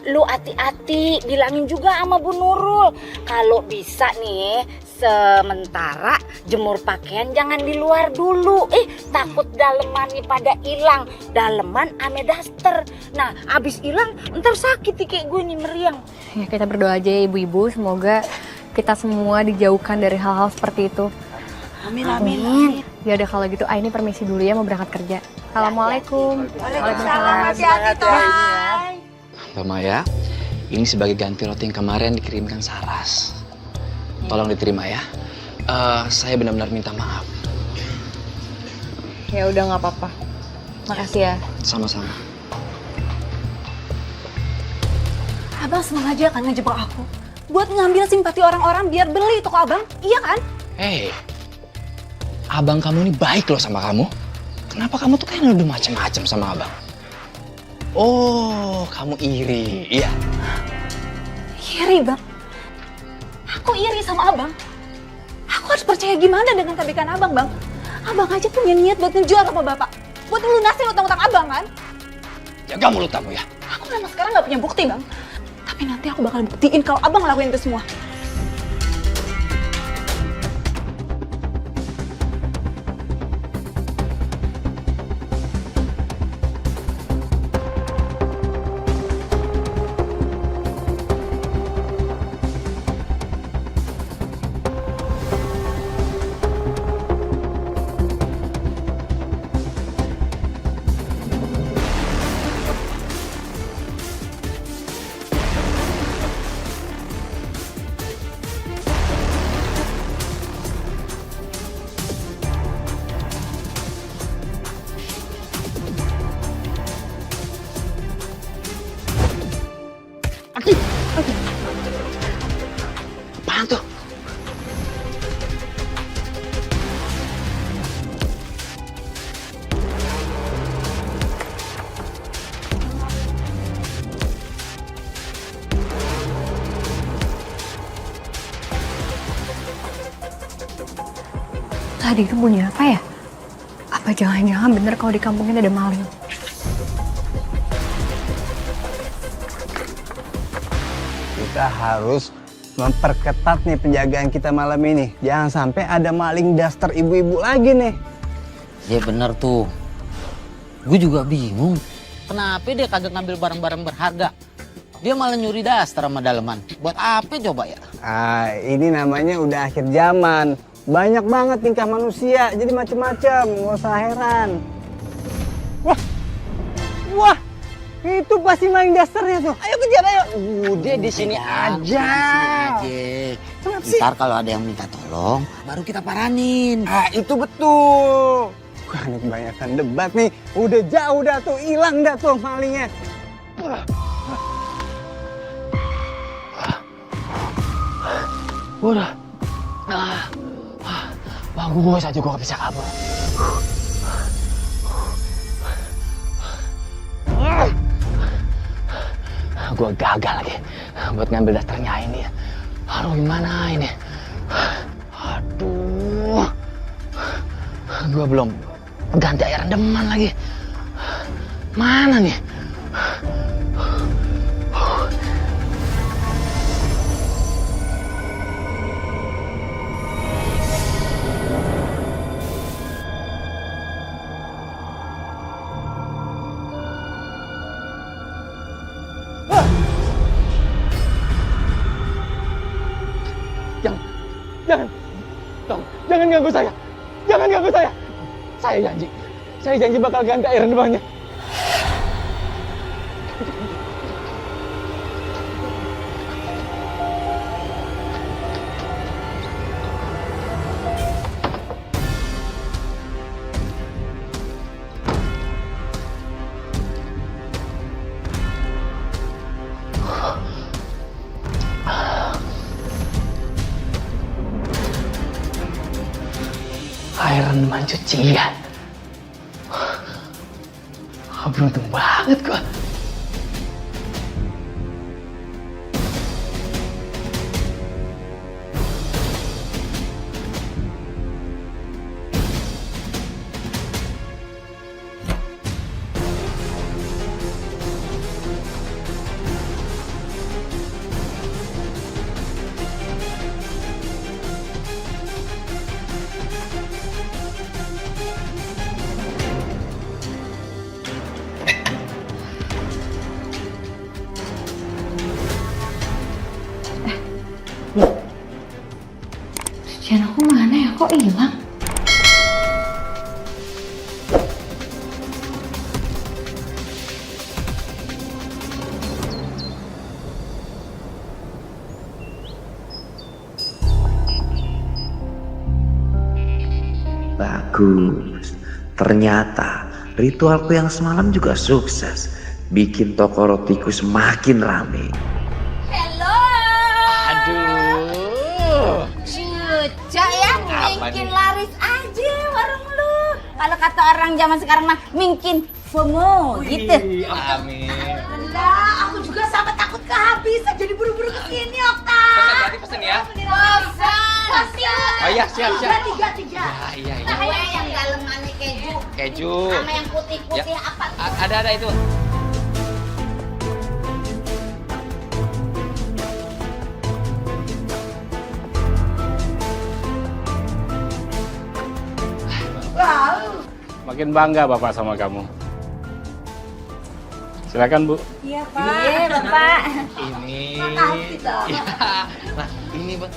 Lu hati-hati, bilangin juga sama Bu Nurul. Kalau bisa nih, sementara jemur pakaian jangan di luar dulu. Takut dalemannya pada hilang, daleman ame daster. Nah, abis hilang ntar sakit kayak gue nih meriang. Ya kita berdoa aja ya ibu-ibu, semoga kita semua dijauhkan dari hal-hal seperti itu. Amin. Ya udah kalau gitu, ini permisi dulu ya mau berangkat kerja. Assalamualaikum. Waalaikumsalam, hati-hati Toy. Mbak Maya, ini sebagai ganti roti yang kemarin dikirimkan Saras. Tolong diterima ya. Saya benar-benar minta maaf. Ya udah nggak apa-apa. Makasih ya. Sama-sama. Abang sengaja kan ngejebak aku. Buat ngambil simpati orang-orang biar beli toko abang. Iya kan? Hei, abang kamu ini baik loh sama kamu. Kenapa kamu tuh kayak nuduh macam-macam sama abang? Oh, kamu iri, iya. Iri bang. Aku iri sama abang. Aku harus percaya gimana dengan kebaikan abang bang. Abang aja punya niat buat ngejual sama bapak. Buat ngelunasin utang-utang abang kan. Jaga mulut kamu ya. Aku sama sekarang gak punya bukti bang. Tapi nanti aku bakal buktiin kalau abang ngelakuin itu semua. Apaan tuh? Tadi itu bunyi apa ya? Apa jangan-jangan bener kalau di kampung ini ada maling? Kita harus memperketat nih penjagaan kita malam ini. Jangan sampai ada maling daster ibu-ibu lagi nih. Ya bener tuh. Gue juga bingung. Kenapa dia kagak ngambil barang-barang berharga? Dia malah nyuri daster sama daleman. Buat apa coba ya? Ini namanya udah akhir zaman. Banyak banget tingkah manusia, jadi macem-macem. Nggak usah heran. Wah, itu pasti maling dasternya tuh. Ayo kejar, ayo. Udah di sini aja. Ntar kalau ada yang minta tolong, baru kita paranin. Itu betul. Wah, ini kebanyakan debat nih. Udah jauh dah tuh, hilang dah tuh malingnya. Udah. Bagus aja gue gak bisa kabur. Gue gagal lagi buat ngambil dasternya ini. Aduh, gimana ini? Aduh, gue belum ganti air rendaman lagi. Mana nih? Jangan ganggu saya. Jangan ganggu saya. Saya janji bakal ganti air rendamannya. Air rendaman cucian. Beruntung banget gua. Cucian aku mana ya? Kok hilang? Bagus. Ternyata ritualku yang semalam juga sukses. Bikin toko rotiku semakin rame. Hello. Aduh. Cuca ya, mungkin laris aja warung lu. Kalau kata orang zaman sekarang mah mungkin FOMO gitu. Amin. Lah, aku juga sama takut kehabisan jadi buru-buru kesini, Okta. Pesen ya. Pesan. Oh iya, siap. Tiga. Iya. Kue yang dalemannya keju. Keju. Sama yang putih-putih apa? Ada itu. Makin bangga Bapak sama kamu. Silakan, Bu. Iya, Pak. Iya, Bapak. Ini. Makasih, Dok. Iya. Nah, ini, Bang.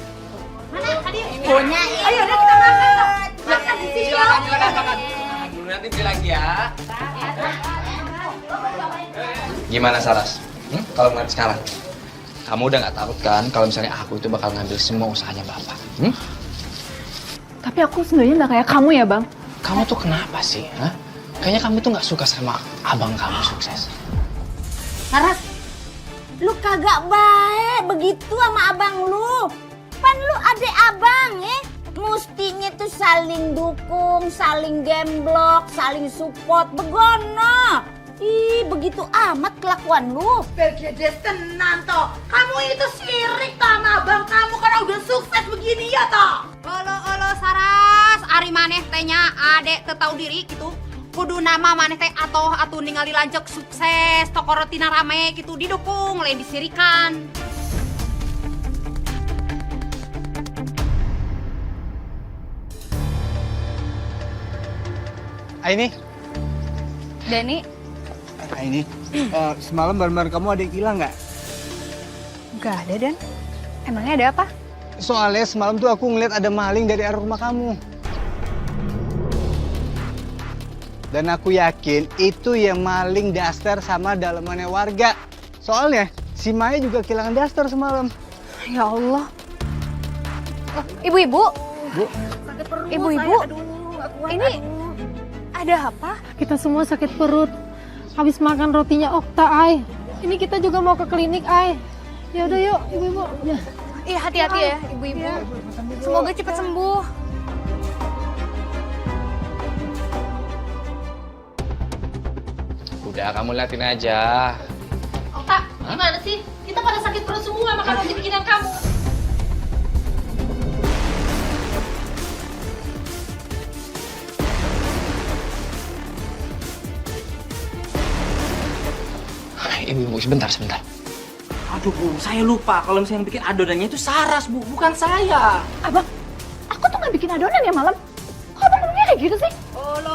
Mana tadi? Punya. Ayo, udah kita makan, Dok. Makan di sini, Dok. Makan. Dulu nanti beli lagi ya. Gimana Saras? Kalau ngeliat sekarang, kamu udah nggak takut kan kalau misalnya aku itu bakal ngambil semua usahanya Bapak? Tapi aku sebenarnya nggak kayak kamu ya, Bang. Kamu tuh kenapa sih? Hah? Kayaknya kamu tuh nggak suka sama abang kamu sukses. Saras, lu kagak baik begitu sama abang lu. Pan lu adek abang ya. Mustinya tuh saling dukung, saling gemblok, saling support, begono. Ih, begitu amat kelakuan lu. Bergedes tenan toh. Kamu itu sirik toh sama abang kamu karena udah sukses begini ya toh. Olo Saras, ari maneh tehnya adek teu tahu diri gitu. Kudu nama maneh teh atuh ningali lanjut sukses, toko rotina rame gitu didukung, lain disirikan. Aini. Dani, Aini. Semalam barang-barang kamu ada yang hilang nggak? nggak ada Dan. Emangnya ada apa? Soalnya semalam tuh aku ngeliat ada maling dari arah rumah kamu. Dan aku yakin itu yang maling daster sama dalemannya warga. Soalnya si Maya juga kehilangan daster semalam. Ya Allah. Ibu-ibu. Bu. Ibu-ibu. Ini ada apa? Kita semua sakit perut. Habis makan rotinya Okta, Ay. Ini kita juga mau ke klinik, Ay. Ya udah yuk, ibu-ibu. Ya. Iya, hati-hati ya, ibu-ibu. Ya. Semoga cepat sembuh. Udah, kamu liatin aja. Okta, gimana sih? Kita pada sakit perut semua makan roti bikinan kamu. Ibu, sebentar. Aduh Bu, saya lupa kalau misalnya yang bikin adonannya itu Saras Bu, bukan saya. Abang, aku tuh nggak bikin adonan ya malam. Kok abang ngomongnya kayak gitu sih? Olo,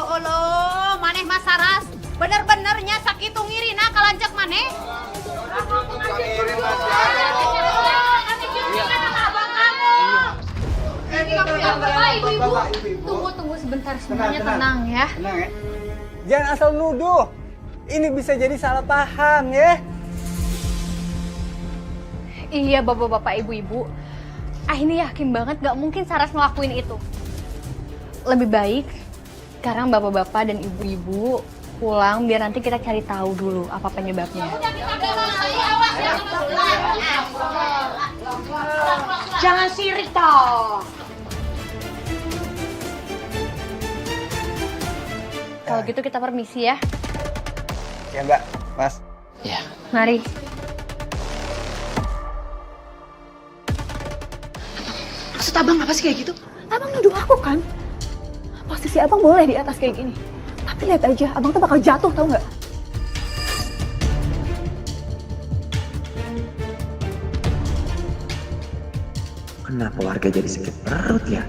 maneh Mas Saras. Bener-benernya sakit ngiri nah kalancek maneh. Tunggu sebentar, semuanya tenang ya. Tenang ya. Jangan asal nuduh. Ini bisa jadi salah paham ya. Iya bapak-bapak ibu-ibu, ini yakin banget gak mungkin Saras ngelakuin itu. Lebih baik sekarang bapak-bapak dan ibu-ibu pulang biar nanti kita cari tahu dulu apa penyebabnya. Jangan sirik toh. Kalau gitu kita permisi ya. Ya Mbak, Mas. Ya. Mari. Maksud abang apa sih kayak gitu? Abang nuduh aku kan? Posisi abang boleh di atas kayak gini. Tapi lihat aja, abang tuh bakal jatuh, tau nggak? Kenapa warga jadi sakit perut ya?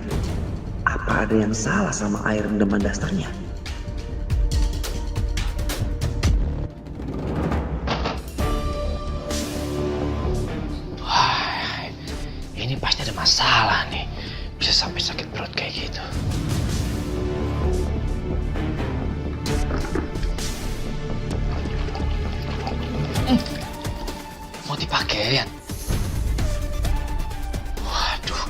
Apa ada yang salah sama air rendaman dasternya? Wah, ini pasti ada masalah nih. Bisa sampai sakit perut kayak gitu. Mau dipakai ya? Waduh.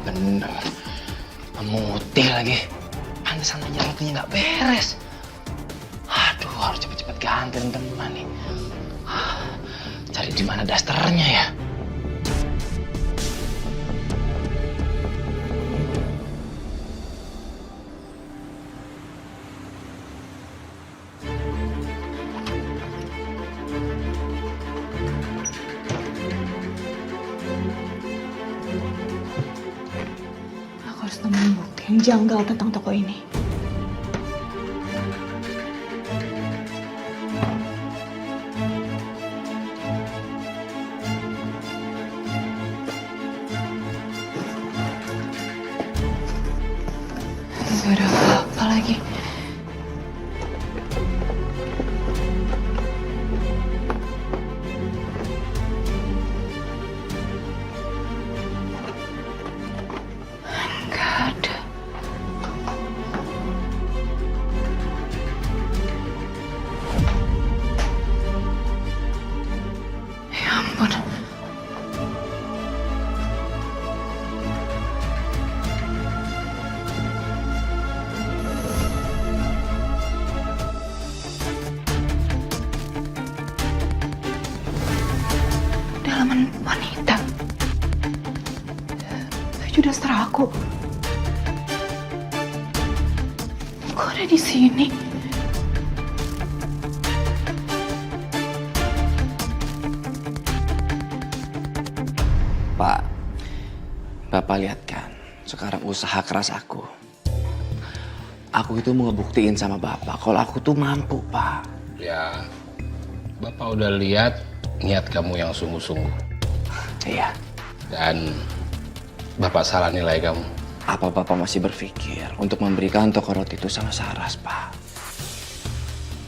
Bener. Memutih lagi. Pantesan aja rotinya nggak beres. Aduh, harus cepet-cepet ganti teman nih. Cari di mana dasternya ya? Aku harus nemuin bukti yang janggal tentang toko ini. Gak ada apa-apa lagi. Gak ada. Ya ampun. Dalaman wanita. Baju daster aku. Kok ada di sini? Pak, Bapak lihat kan, sekarang usaha keras aku. Aku itu mau ngebuktiin sama Bapak kalau aku tuh mampu, Pak. Ya, Bapak udah lihat niat kamu yang sungguh-sungguh. Iya. Dan Bapak salah nilai kamu. Apa Bapak masih berpikir untuk memberikan toko roti itu sama Saras, Pak?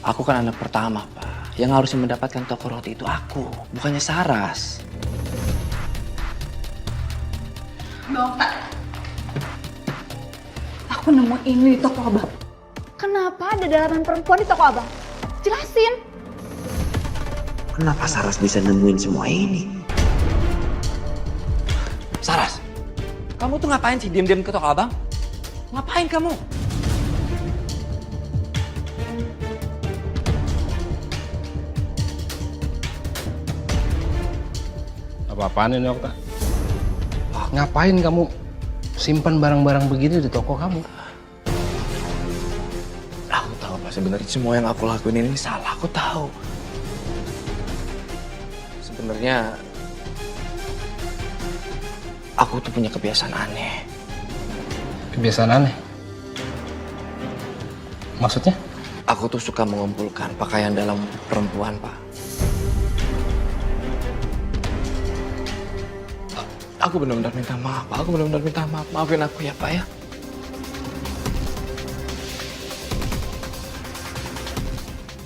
Aku kan anak pertama, Pak. Yang harus mendapatkan toko roti itu aku, bukannya Saras. Mbak Okta, aku nemu ini di toko abang. Kenapa ada dalaman perempuan di toko abang? Jelasin. Kenapa Saras bisa nemuin semua ini? Saras, kamu tuh ngapain sih diam-diam ke toko abang? Ngapain kamu? Apa-apaan ini, Okta? Ngapain kamu simpan barang-barang begini di toko kamu? Aku tahu Pak, sebenarnya semua yang aku lakuin ini salah, aku tahu. Sebenarnya aku tuh punya kebiasaan aneh. Kebiasaan aneh? Maksudnya? Aku tuh suka mengumpulkan pakaian dalam perempuan, Pak. Aku benar-benar minta maaf, Pak. Aku benar-benar minta maaf. Maafin aku ya, Pak ya.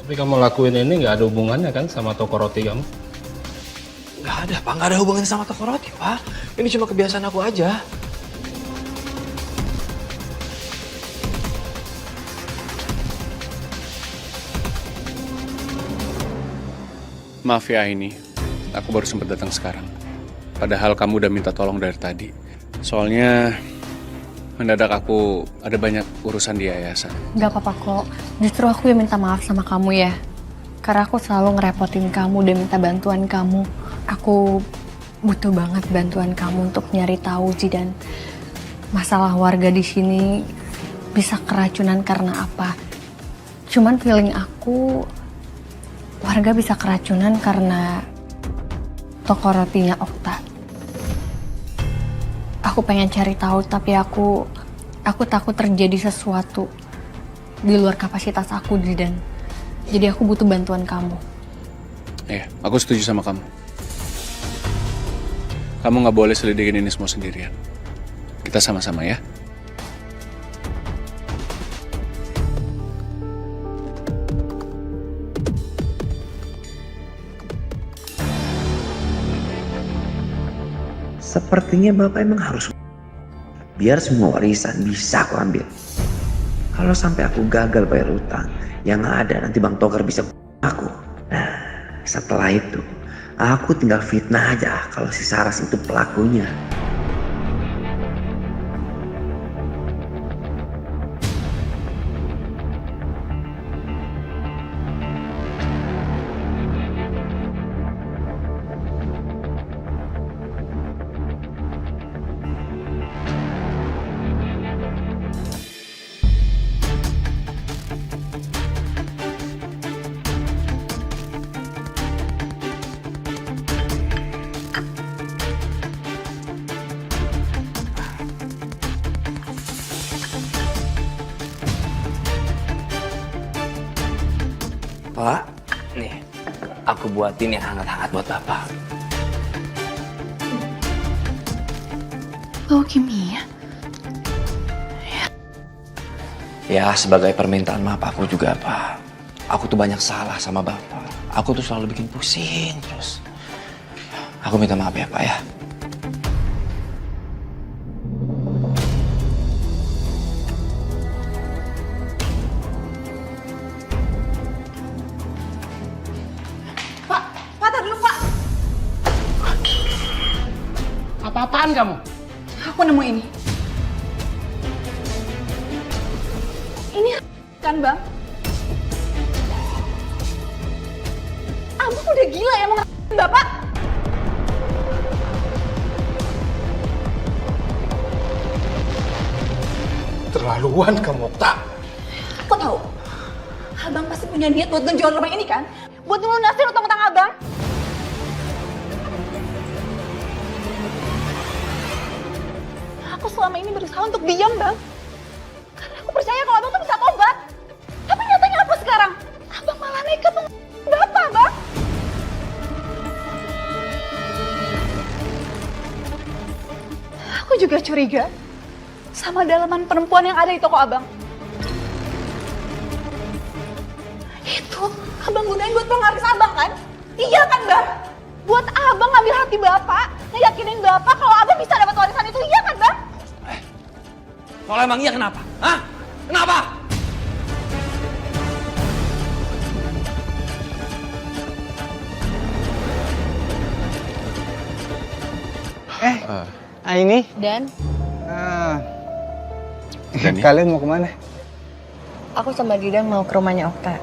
Tapi kamu lakuin ini nggak ada hubungannya kan sama toko roti kamu? Nggak ada, Pak. Nggak ada hubungannya sama toko roti, Pak. Ini cuma kebiasaan aku aja. Maaf ya ini, aku baru sempat datang sekarang. Padahal kamu udah minta tolong dari tadi. Soalnya mendadak aku ada banyak urusan di yayasan. Gak apa-apa kok, justru aku yang minta maaf sama kamu ya. Karena aku selalu ngerepotin kamu dan minta bantuan kamu. Aku butuh banget bantuan kamu untuk nyari tahu Zidan. Masalah warga di sini bisa keracunan karena apa. Cuman feeling aku warga bisa keracunan karena toko rotinya Okta. Aku pengen cari tahu tapi aku takut terjadi sesuatu di luar kapasitas aku, Zidan. Jadi aku butuh bantuan kamu. Iya, aku setuju sama kamu. Kamu nggak boleh selidikin ini semua sendirian. Kita sama-sama ya. Sepertinya Bapak emang harus biar semua warisan bisa aku ambil. Kalau sampai aku gagal bayar utang, yang ada nanti Bang Togar bisa aku. Nah, setelah itu aku tinggal fitnah aja kalau si Saras itu pelakunya. Pak, nih, aku buatin yang hangat-hangat buat Bapak. Oh, kimia? Ya, sebagai permintaan maaf aku juga, Pak. Aku tuh banyak salah sama Bapak. Aku tuh selalu bikin pusing terus. Aku minta maaf ya, Pak ya. Apa-apaan kamu? Aku nemu ini. Ini kan, Bang? Abang udah gila ya mau ngapain Bapak? Terlaluan kamu, Okta. Aku tahu. Abang pasti punya niat buat ngejual rumah ini kan? Buat ngelunasin utang-utang Abang. Aku selama ini berusaha untuk diam, Bang. Karena aku percaya kalau Abang tuh bisa tobat. Tapi nyatanya apa sekarang? Abang malah nekat Bapak, Bang. Aku juga curiga sama dalaman perempuan yang ada di toko Abang. Itu Abang gunain buat penglaris Abang kan? Iya kan, Bang? Buat Abang ngambil hati Bapak, ngeyakinin Bapak kalau Abang bisa dapat warisan itu, iya kan, Bang? Kalau emang iya kenapa? Hah? Kenapa? Ini? Dan? Kalian mau kemana? Aku sama Didan mau ke rumahnya Okta.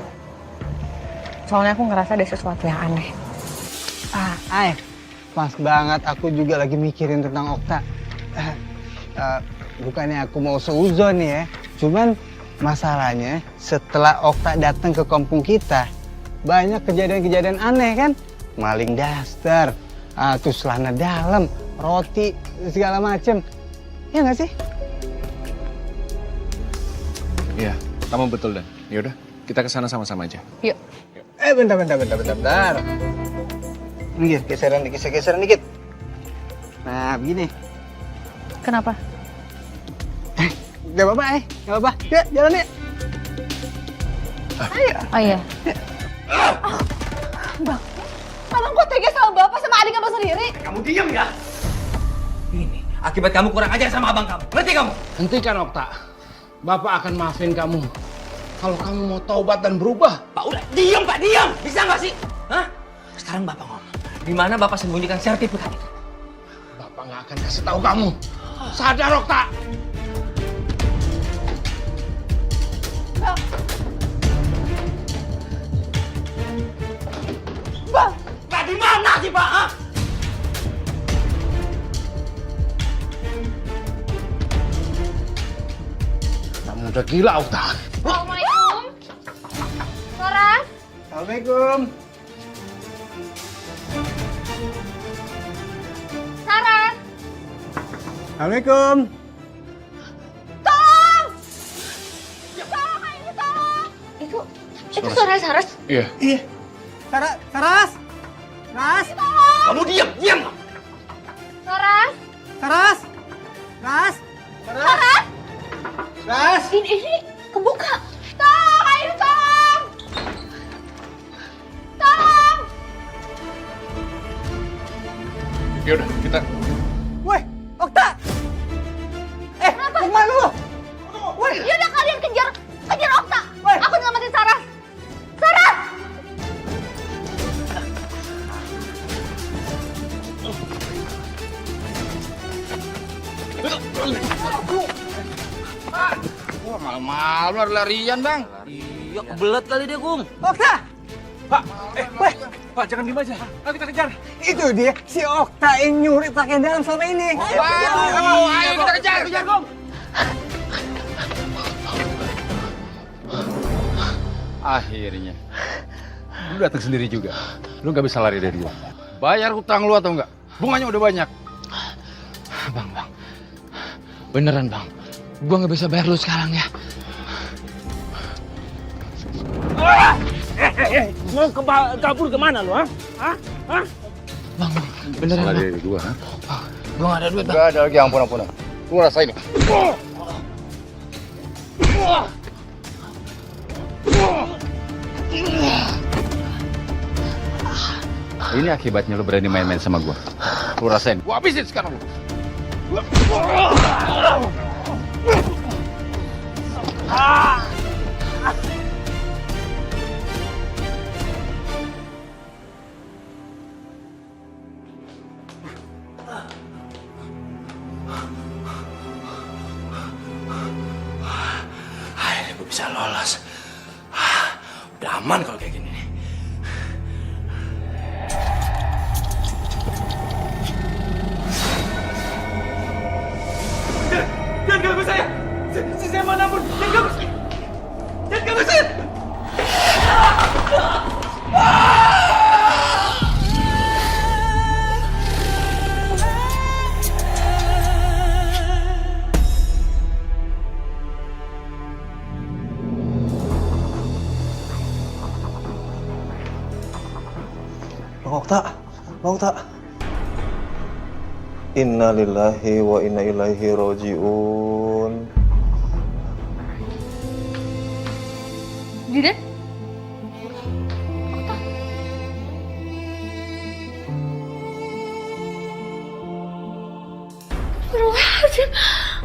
Soalnya aku ngerasa ada sesuatu yang aneh. Pas banget aku juga lagi mikirin tentang Okta. bukannya aku mau seuzon ya. Cuman masalahnya setelah Okta datang ke kampung kita, banyak kejadian-kejadian aneh kan? Maling daster, terus celana dalam, roti, segala macem. Ya nggak sih? Iya, kamu betul Dan. Yaudah, kita ke sana sama-sama aja. Yuk. Bentar. Ini geseran dikit. Nah, begini. Kenapa? Gak apa-apa, gak apa-apa. Yuk, jalan yuk. Ayo. Oh iya. Bang, abang kok tega sama bapak sama adik abang sendiri? Kamu diam ya? Ini akibat kamu kurang ajar sama abang kamu. Ngerti kamu? Hentikan Okta. Bapak akan maafin kamu. Kalau kamu mau taubat dan berubah. Pak udah, diam Pak, diam. Bisa nggak sih? Hah? Sekarang Bapak ngomong. Di mana Bapak sembunyikan sertifikat itu? Bapak nggak akan kasih tahu kamu. Sadar Okta. Bang! Pak di mana sih Pak? Hah? Kamu udah gila Okta. Assalamualaikum. Saras. Assalamualaikum. Saras. Assalamualaikum. Tolong! Ini tolong! Itu suara Saras. Iya. Saras. Kamu diam. Saras. Saras. Ini kebuka. Tolong, ayo tolong! Tolong! Yaudah, kita... Woi, Okta. Kemana lu? Yaudah kalian kejar Okta. Aku nyelamatin Saras. Saras! Wah, malam-malam larian Bang. Iya, kebelet kali dia, Gung. Okta. Pak, jangan diem aja. Ayo kita kejar. Itu dia, si Okta yang nyuri pakaian dalam selama ini. Ayo kita kejar Gung. Akhirnya. Lu datang sendiri juga. Lu nggak bisa lari dari gua. Bayar hutang lu atau enggak? Bunganya udah banyak. Bang. Beneran Bang. Gua nggak bisa bayar lu sekarang ya. Mau kabur kemana lu, ha? Bang, beneran Salah Bang. dari gua, ha? Gua nggak ada duit Bang. Gak ada lagi ampun-ampunan. Lu rasain. Ini akibatnya lu berani main-main sama gua. Lu rasain. Gua habisin sekarang lu. Akhirnya gue bisa lolos. Udah aman kalau kayak gini nih. Jangan ganggu saya! Saya mau nabur! Jangan ganggu saya! Jangan ganggu saya! Bang Okta. Inna lillahi wa inna ilaihi roji'un. Didan?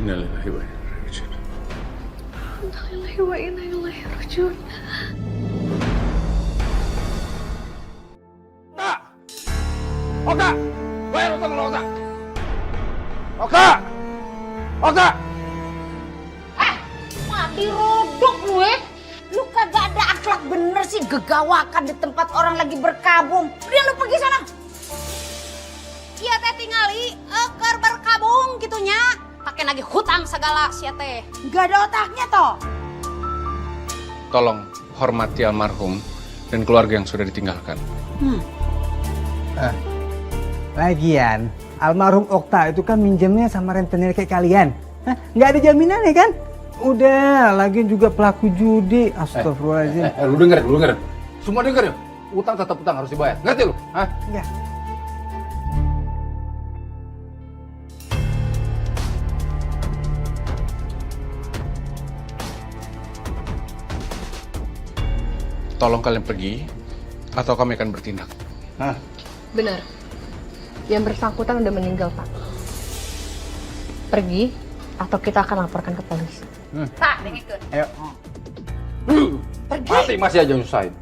Innalillahi wa inna ilaihi raji'un. Innalillahi wa inna ilaihi raji'un. Okta! Bayar hutang lu Okta! Okta! Mati rodok lu Lu kagak ada akhlak bener sih, gegawakan di tempat orang lagi berkabung. Udah lu pergi sana. Iya teh tingali keur berkabung gitunya. pakai nagih hutang segala sia teh. Nggak ada otaknya toh. Tolong hormati almarhum dan keluarga yang sudah ditinggalkan. Lagian, almarhum Okta itu kan minjemnya sama rentenir kayak kalian. Hah? Nggak ada jaminannya kan? Udah, lagian juga pelaku judi. Astagfirullahaladzim. Lu denger. Semua denger ya. Utang tetap utang harus dibayar. Ngerti lu? Hah? Enggak. Tolong kalian pergi, atau kami akan bertindak. Benar. Yang bersangkutan udah meninggal, Pak. Pergi, atau kita akan laporkan ke polisi. Tak, dengikeun. Ayo. Mati masih aja nyusahin.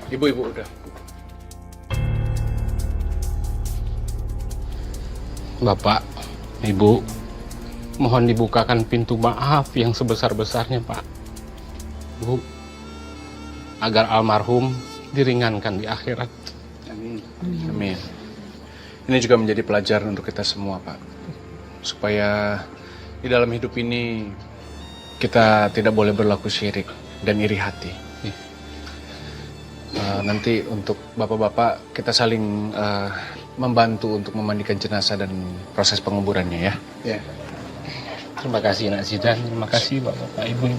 Ibu-ibu udah. Bapak, Ibu, mohon dibukakan pintu maaf yang sebesar-besarnya, Pak. Bu, agar almarhum diringankan di akhirat. Amin. Ini juga menjadi pelajaran untuk kita semua, Pak. Supaya di dalam hidup ini kita tidak boleh berlaku syirik dan iri hati. Nanti untuk bapak-bapak kita saling membantu untuk memandikan jenazah dan proses penguburannya ya. Terima kasih Nak Zidan, terima kasih Bapak Ibu.